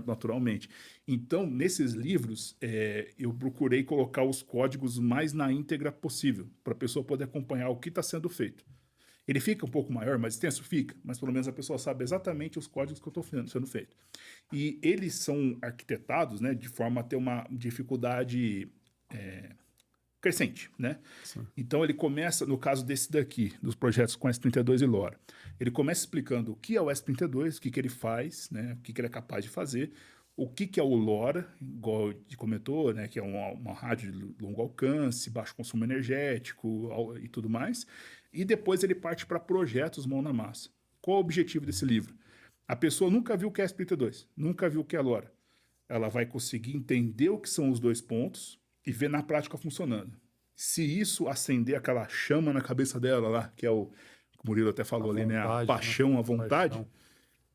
Naturalmente. Então, nesses livros, eu procurei colocar os códigos mais na íntegra possível, para a pessoa poder acompanhar o que está sendo feito. Ele fica um pouco maior, mais extenso? Fica, mas pelo menos a pessoa sabe exatamente os códigos que eu estou sendo feito. E eles são arquitetados, né, de forma a ter uma dificuldade crescente, né? Sim. Então ele começa, no caso desse daqui, dos projetos com S32 e LoRa, ele começa explicando o que é o S32, o que ele faz, né? O que ele é capaz de fazer, o que é o LoRa, igual de comentou, né? Que é uma rádio de longo alcance, baixo consumo energético e tudo mais. E depois ele parte para projetos mão na massa. Qual o objetivo desse livro? A pessoa nunca viu o que é S32, nunca viu o que é LoRa. Ela vai conseguir entender o que são os 2 pontos e ver na prática funcionando. Se isso acender aquela chama na cabeça dela lá, que é o Murilo até falou ali, né? A paixão, a vontade,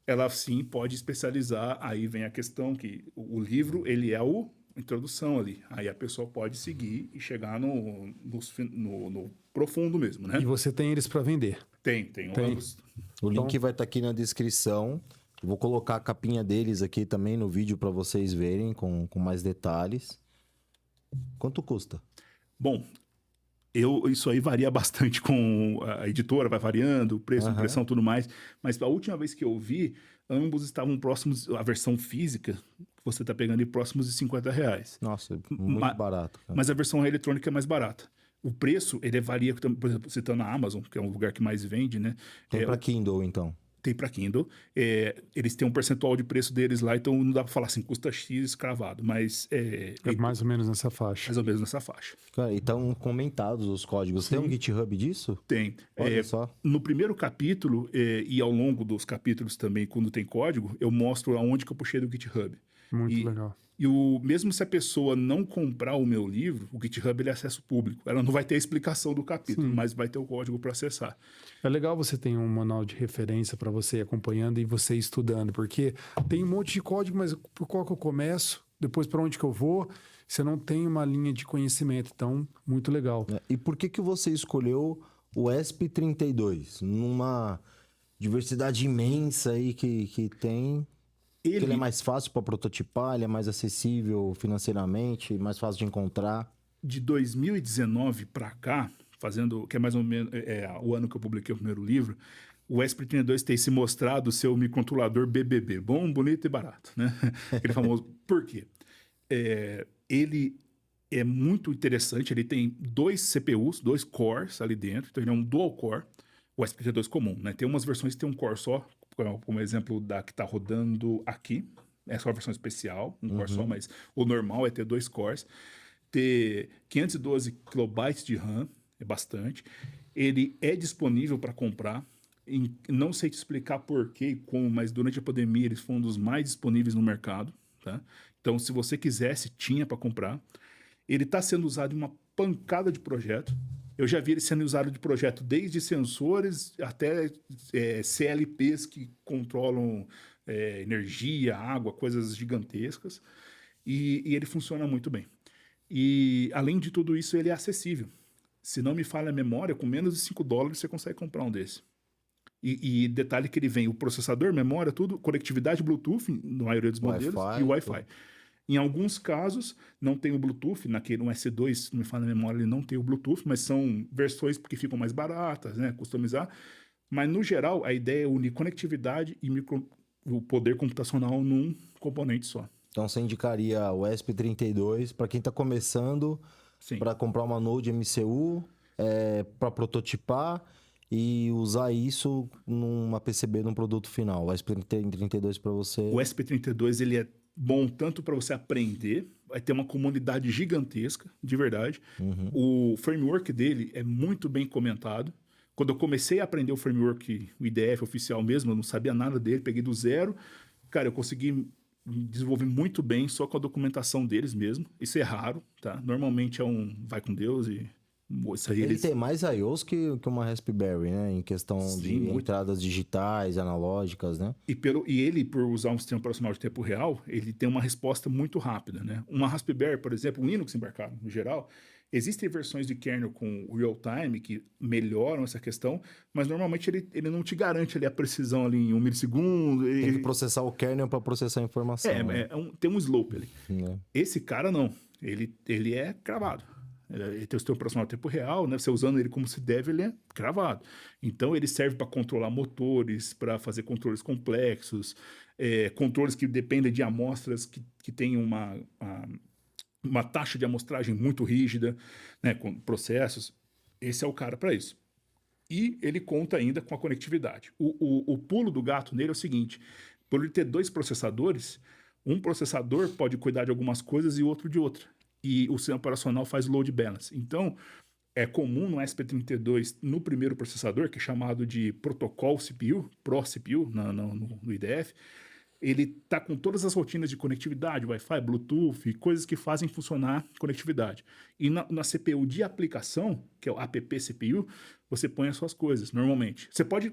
ela sim pode especializar. Aí vem a questão que o livro, ele é a introdução ali. Aí a pessoa pode seguir e chegar no profundo mesmo, né? E você tem eles para vender? Tem. O link vai estar aqui na descrição. Eu vou colocar a capinha deles aqui também no vídeo para vocês verem com mais detalhes. Quanto custa? Bom, isso aí varia bastante com a editora, vai variando, o preço, impressão, tudo mais. Mas a última vez que eu vi, ambos estavam próximos, a versão física, que você está pegando em próximos de R$50. Nossa, muito barato. Cara. Mas a versão eletrônica é mais barata. O preço, ele varia, por exemplo, você está na Amazon, que é um lugar que mais vende, né? Tem para Kindle, então? Tem para Kindle. Eles têm um percentual de preço deles lá, então não dá para falar assim, custa X escravado, mas... É mais ou menos nessa faixa. Mais ou menos nessa faixa. Cara, e estão comentados os códigos. Sim. Tem um GitHub disso? Tem. Olha só. No primeiro capítulo, e ao longo dos capítulos também, quando tem código, eu mostro aonde que eu puxei do GitHub. Muito legal. E mesmo se a pessoa não comprar o meu livro, o GitHub ele é acesso público. Ela não vai ter a explicação do capítulo, mas vai ter o código para acessar. É legal você ter um manual de referência para você ir acompanhando e você estudando, porque tem um monte de código, mas por qual que eu começo? Depois para onde que eu vou? Você não tem uma linha de conhecimento, então muito legal. E por que você escolheu o ESP32? diversidade imensa aí que tem. Ele, Ele é mais fácil para prototipar, ele é mais acessível financeiramente, mais fácil de encontrar. de 2019 para cá, fazendo, que é mais ou menos o ano que eu publiquei o primeiro livro, o ESP32 tem se mostrado ser microcontrolador BBB, bom, bonito e barato, né? Aquele famoso. Por quê? Ele é muito interessante, ele tem 2 CPUs, 2 cores ali dentro, então ele é um dual core, o ESP32 comum, né? Tem umas versões que tem um core só, como exemplo da que está rodando aqui, essa é uma versão especial, um core só, mas o normal é ter 2 cores, ter 512 kilobytes de RAM, é bastante. Ele é disponível para comprar. Não sei te explicar por quê e como, mas durante a pandemia eles foram um dos mais disponíveis no mercado. Tá? Então, se você quisesse, tinha para comprar. Ele está sendo usado em uma pancada de projeto. Eu já vi ele sendo usado de projeto desde sensores até CLPs que controlam energia, água, coisas gigantescas. E ele funciona muito bem. E, além de tudo isso, ele é acessível. Se não me falha a memória, com menos de $5 você consegue comprar um desse. E detalhe que ele vem o processador, memória, tudo, conectividade Bluetooth, na maioria dos modelos, e o Wi-Fi. Em alguns casos, não tem o Bluetooth, no S2, se não me falha a memória, ele não tem o Bluetooth, mas são versões porque ficam mais baratas, né, customizar. Mas, no geral, a ideia é unir conectividade e o poder computacional num componente só. Então você indicaria o ESP32 para quem está começando, para comprar uma Node MCU, para prototipar e usar isso numa PCB, num produto final. O ESP32 para você... O ESP32 ele é bom tanto para você aprender, vai ter uma comunidade gigantesca, de verdade. O framework dele é muito bem comentado. Quando eu comecei a aprender o framework, o IDF oficial mesmo, eu não sabia nada dele, peguei do zero. Cara, eu consegui desenvolver muito bem só com a documentação deles mesmo. Isso é raro, tá? Normalmente vai com Deus e... Isso aí ele tem mais I/Os que uma Raspberry, né? Em questão de entradas digitais, analógicas, né? E ele, por usar um sistema operacional de tempo real, ele tem uma resposta muito rápida, né? Uma Raspberry, por exemplo, um Linux embarcado, no geral, existem versões de kernel com real-time que melhoram essa questão, mas normalmente ele não te garante ali a precisão ali em 1 milissegundo. Tem que processar o kernel para processar a informação. Tem um slope ali. Esse cara não. Ele é cravado. Ele tem o sistema operacional em tempo real, né? Você usando ele como se deve, ele é cravado. Então, ele serve para controlar motores, para fazer controles complexos, controles que dependem de amostras que têm uma taxa de amostragem muito rígida, né? Com processos. Esse é o cara para isso. E ele conta ainda com a conectividade. O pulo do gato nele é o seguinte: por ele ter 2 processadores, um processador pode cuidar de algumas coisas e outro de outra. E o sistema operacional faz load balance. Então, é comum no ESP32, no primeiro processador, que é chamado de protocolo CPU, Pro CPU, no IDF, ele está com todas as rotinas de conectividade, Wi-Fi, Bluetooth, coisas que fazem funcionar conectividade. E na CPU de aplicação, que é o app CPU, você põe as suas coisas, normalmente. Você pode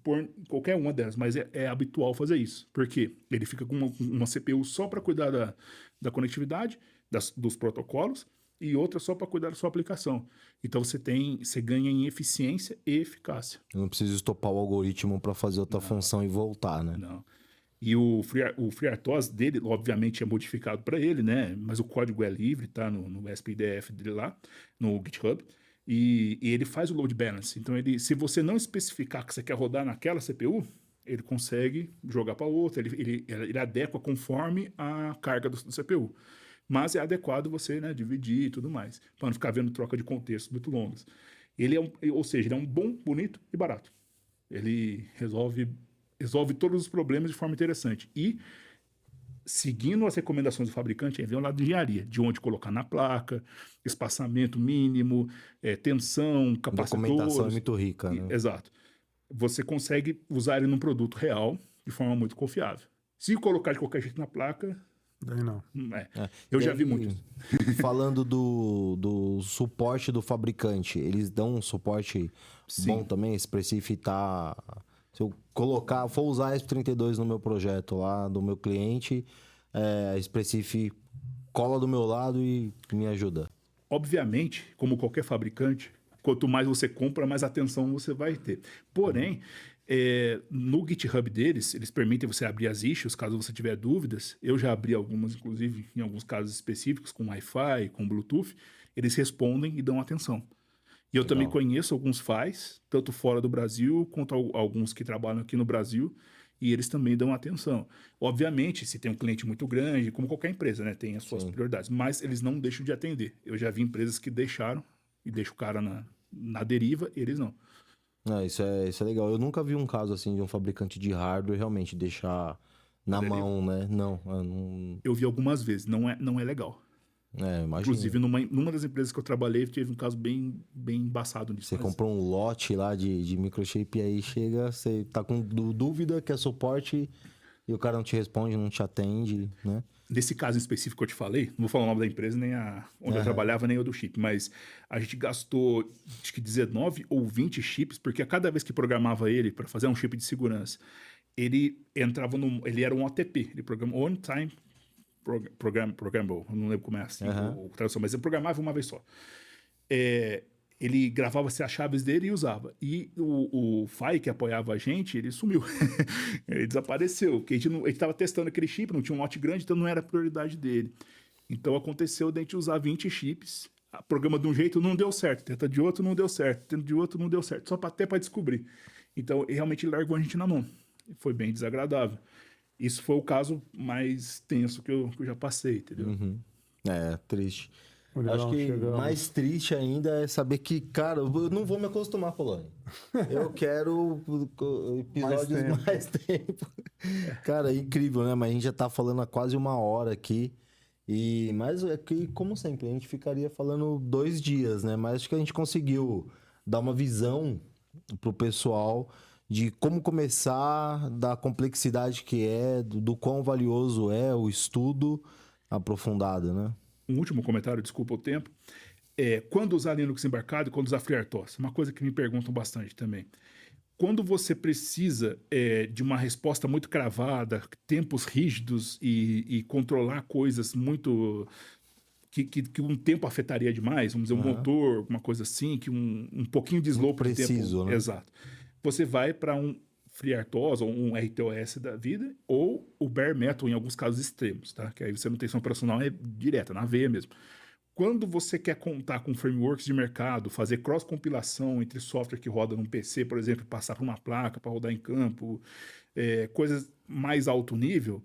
pôr qualquer uma delas, mas é habitual fazer isso. Porque ele fica com uma CPU só para cuidar da conectividade, dos protocolos, e outra só para cuidar da sua aplicação. Então você ganha em eficiência e eficácia. Eu não preciso estopar o algoritmo para fazer outra função e voltar, né? Não. E o FreeRTOS dele, obviamente, é modificado para ele, né? Mas o código é livre, tá? No SPDF dele lá, no GitHub. E ele faz o load balance. Então, se você não especificar que você quer rodar naquela CPU, ele consegue jogar para outra. Ele adequa conforme a carga do CPU. Mas é adequado você, né, dividir e tudo mais, para não ficar vendo troca de contextos muito longas. Ou seja, ele é um bom, bonito e barato. Ele resolve todos os problemas de forma interessante. E, seguindo as recomendações do fabricante, aí vem o lado de engenharia, de onde colocar na placa, espaçamento mínimo, tensão, capacitores. A documentação é muito rica, né? Exato. Você consegue usar ele num produto real de forma muito confiável. Se colocar de qualquer jeito na placa... Daí não. Eu já vi muito. Falando do suporte do fabricante, eles dão um suporte bom também? Especificar... Se eu for usar a ESP32 no meu projeto lá, do meu cliente, a Specif cola do meu lado e me ajuda. Obviamente, como qualquer fabricante, quanto mais você compra, mais atenção você vai ter. Porém, No GitHub deles, eles permitem você abrir as issues, caso você tiver dúvidas. Eu já abri algumas, inclusive, em alguns casos específicos, com Wi-Fi, com Bluetooth. Eles respondem e dão atenção. E eu também conheço alguns FAIs, tanto fora do Brasil, quanto alguns que trabalham aqui no Brasil, e eles também dão atenção. Obviamente, se tem um cliente muito grande, como qualquer empresa, né, tem as suas prioridades, mas eles não deixam de atender. Eu já vi empresas que deixaram, e deixam o cara na deriva, eles não. Isso é legal. Eu nunca vi um caso assim de um fabricante de hardware realmente deixar na mão, né? Não, eu não... Eu vi algumas vezes, não é legal. Imagina. Inclusive, numa das empresas que eu trabalhei, teve um caso bem embaçado nisso. Você comprou um lote lá de microchip e aí chega, você tá com dúvida, quer suporte e o cara não te responde, não te atende, né? Nesse caso em específico que eu te falei, não vou falar o nome da empresa, nem onde eu trabalhava, nem o do chip, mas a gente gastou, acho que 19 ou 20 chips, porque a cada vez que programava ele para fazer um chip de segurança, ele era um OTP, ele programava On Time Programmable, eu não lembro como é assim a tradução, mas ele programava uma vez só. Ele gravava as chaves dele e usava. E o FAI que apoiava a gente, ele sumiu. Ele desapareceu. Porque a gente estava testando aquele chip, não tinha um lote grande, então não era a prioridade dele. Então aconteceu de a gente usar 20 chips. O programa de um jeito não deu certo, tenta de outro não deu certo, tenta de outro não deu certo. Só até para descobrir. Então realmente ele largou a gente na mão. Foi bem desagradável. Isso foi o caso mais tenso que eu já passei, entendeu? Triste. Legal, Acho que mais triste ainda é saber que, cara, eu não vou me acostumar, Polônia. Eu quero episódios mais tempo. Cara, é incrível, né? Mas a gente já tá falando há quase 1 hora aqui. Mas é que, como sempre, a gente ficaria falando 2 dias, né? Mas acho que a gente conseguiu dar uma visão pro pessoal de como começar, da complexidade que é, do quão valioso é o estudo aprofundado, né? Um último comentário, desculpa o tempo. Quando usar Linux embarcado e quando usar FreeRTOS? Uma coisa que me perguntam bastante também. Quando você precisa de uma resposta muito cravada, tempos rígidos e controlar coisas muito... Que um tempo afetaria demais, vamos dizer, um motor, alguma coisa assim, que um pouquinho de slope de tempo... Preciso, né? Exato. Você vai para um FreeRTOS ou um RTOS da vida, ou o Bare Metal em alguns casos extremos, tá? Que aí você não tem som operacional, é direta, na veia mesmo. Quando você quer contar com frameworks de mercado, fazer cross-compilação entre software que roda num PC, por exemplo, passar por uma placa para rodar em campo, coisas mais alto nível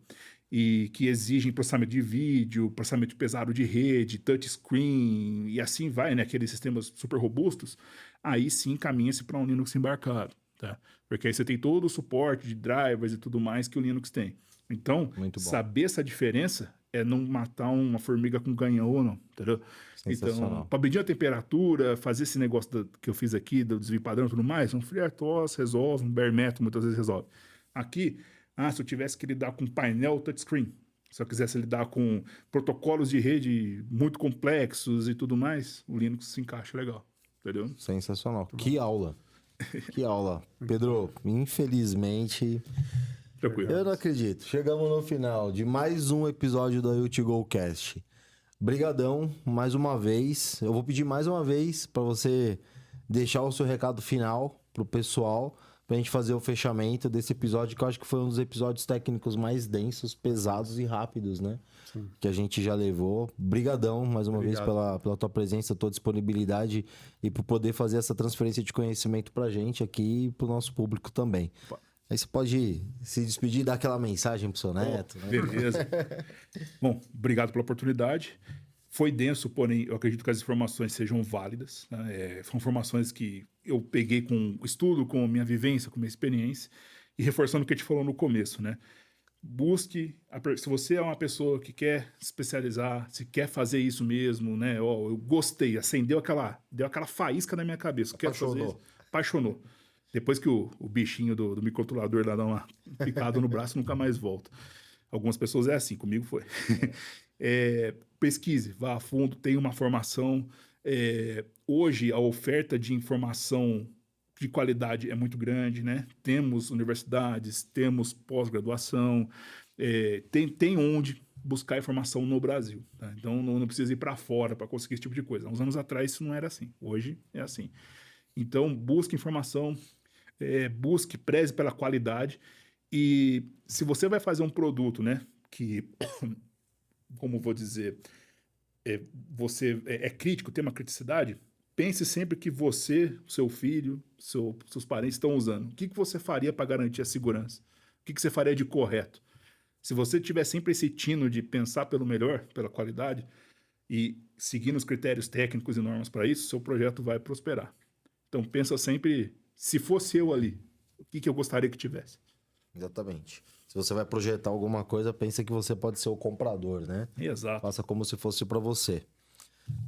e que exigem processamento de vídeo, processamento pesado de rede, touchscreen e assim vai, né? Aqueles sistemas super robustos, aí sim caminha-se para um Linux embarcado. Tá? Porque aí você tem todo o suporte de drivers e tudo mais que o Linux tem. Então, saber essa diferença é não matar uma formiga com canhão ou não, entendeu? Então, para medir a temperatura, fazer esse negócio que eu fiz aqui, do desvio padrão e tudo mais, um FreeRTOS resolve, um Bare Metal muitas vezes resolve. Aqui, se eu tivesse que lidar com painel touchscreen, se eu quisesse lidar com protocolos de rede muito complexos e tudo mais, o Linux se encaixa legal, entendeu? Sensacional. Que aula. Que aula. Pedro, infelizmente... Tranquilo. Eu não acredito. Chegamos no final de mais um episódio do IoT Cast. Brigadão, mais uma vez. Eu vou pedir mais uma vez para você deixar o seu recado final pro pessoal, pra gente fazer o fechamento desse episódio, que eu acho que foi um dos episódios técnicos mais densos, pesados e rápidos, né? Sim. Que a gente já levou. Brigadão, mais uma vez, pela tua presença, tua disponibilidade e por poder fazer essa transferência de conhecimento pra gente aqui e pro nosso público também. Aí você pode se despedir e dar aquela mensagem pro seu neto. Né? Beleza. Bom, obrigado pela oportunidade. Foi denso, porém eu acredito que as informações sejam válidas. Né? São informações que eu peguei com estudo, com minha vivência, com minha experiência. E reforçando o que a gente falou no começo, né? Busque, se você é uma pessoa que quer se especializar, se quer fazer isso mesmo, né? Eu gostei, deu aquela faísca na minha cabeça. Apaixonou. Depois que o bichinho do microcontrolador lá dá uma picada no braço, nunca mais volta. Algumas pessoas é assim, comigo foi. Pesquise, vá a fundo, tenha uma formação. Hoje, a oferta de informação de qualidade é muito grande, né? Temos universidades, temos pós-graduação, tem onde buscar informação no Brasil. Tá? Então, não precisa ir para fora para conseguir esse tipo de coisa. Há uns anos atrás, isso não era assim. Hoje, é assim. Então, busque informação. busque, preze pela qualidade. E se você vai fazer um produto, né, que, como vou dizer, você é crítico, tem uma criticidade, pense sempre que você, seu filho, seus parentes estão usando. O que você faria para garantir a segurança? O que você faria de correto? Se você tiver sempre esse tino de pensar pelo melhor, pela qualidade, e seguindo os critérios técnicos e normas para isso, seu projeto vai prosperar. Então, pensa sempre, se fosse eu ali, o que eu gostaria que tivesse? Exatamente. Se você vai projetar alguma coisa, pensa que você pode ser o comprador, né? Exato. Faça como se fosse para você.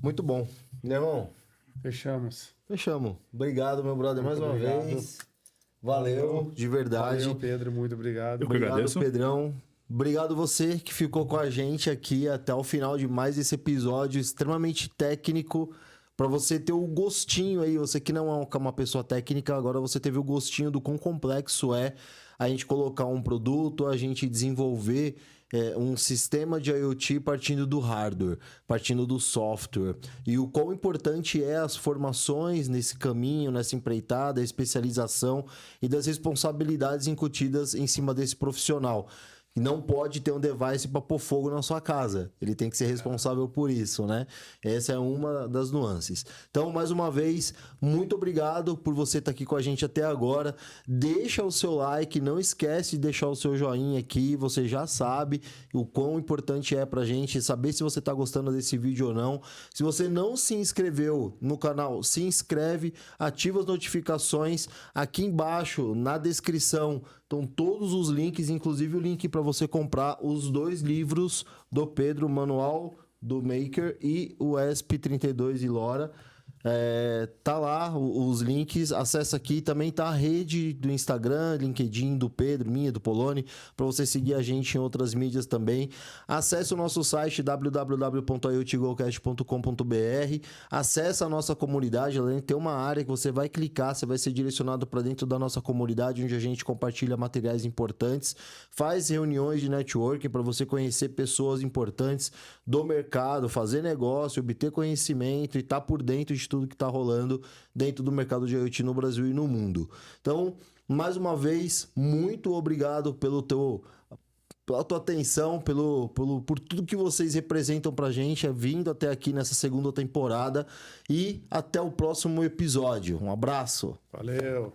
Muito bom. Irmão, Fechamos. Obrigado, meu brother, mais uma vez. Valeu, de verdade. Valeu, Pedro, muito obrigado. Eu que agradeço. Pedrão. Obrigado você que ficou com a gente aqui até o final de mais esse episódio extremamente técnico, para você ter o gostinho aí, você que não é uma pessoa técnica, agora você teve o gostinho do quão complexo é a gente colocar um produto, a gente desenvolver um sistema de IoT partindo do hardware, partindo do software. E o quão importante é as formações nesse caminho, nessa empreitada, a especialização e das responsabilidades incutidas em cima desse profissional. E não pode ter um device para pôr fogo na sua casa. Ele tem que ser responsável por isso, né? Essa é uma das nuances. Então, mais uma vez, muito obrigado por você estar aqui com a gente até agora. Deixa o seu like, não esquece de deixar o seu joinha aqui. Você já sabe o quão importante é pra gente saber se você está gostando desse vídeo ou não. Se você não se inscreveu no canal, se inscreve, ativa as notificações. Aqui embaixo, na descrição, estão todos os links, inclusive o link para você comprar os 2 livros do Pedro, Manual do Maker e o ESP32 e LoRa. Tá lá os links, acessa aqui, também tá a rede do Instagram, LinkedIn do Pedro, minha, do Poloni, para você seguir a gente em outras mídias também. Acesse o nosso site www.iotgocast.com.br, acesse a nossa comunidade, além de ter uma área que você vai clicar, você vai ser direcionado para dentro da nossa comunidade, onde a gente compartilha materiais importantes, faz reuniões de networking para você conhecer pessoas importantes do mercado, fazer negócio, obter conhecimento e estar por dentro de tudo que está rolando dentro do mercado de IoT no Brasil e no mundo. Então, mais uma vez, muito obrigado pela tua atenção, por tudo que vocês representam pra gente, vindo até aqui nessa segunda temporada, e até o próximo episódio. Um abraço. Valeu.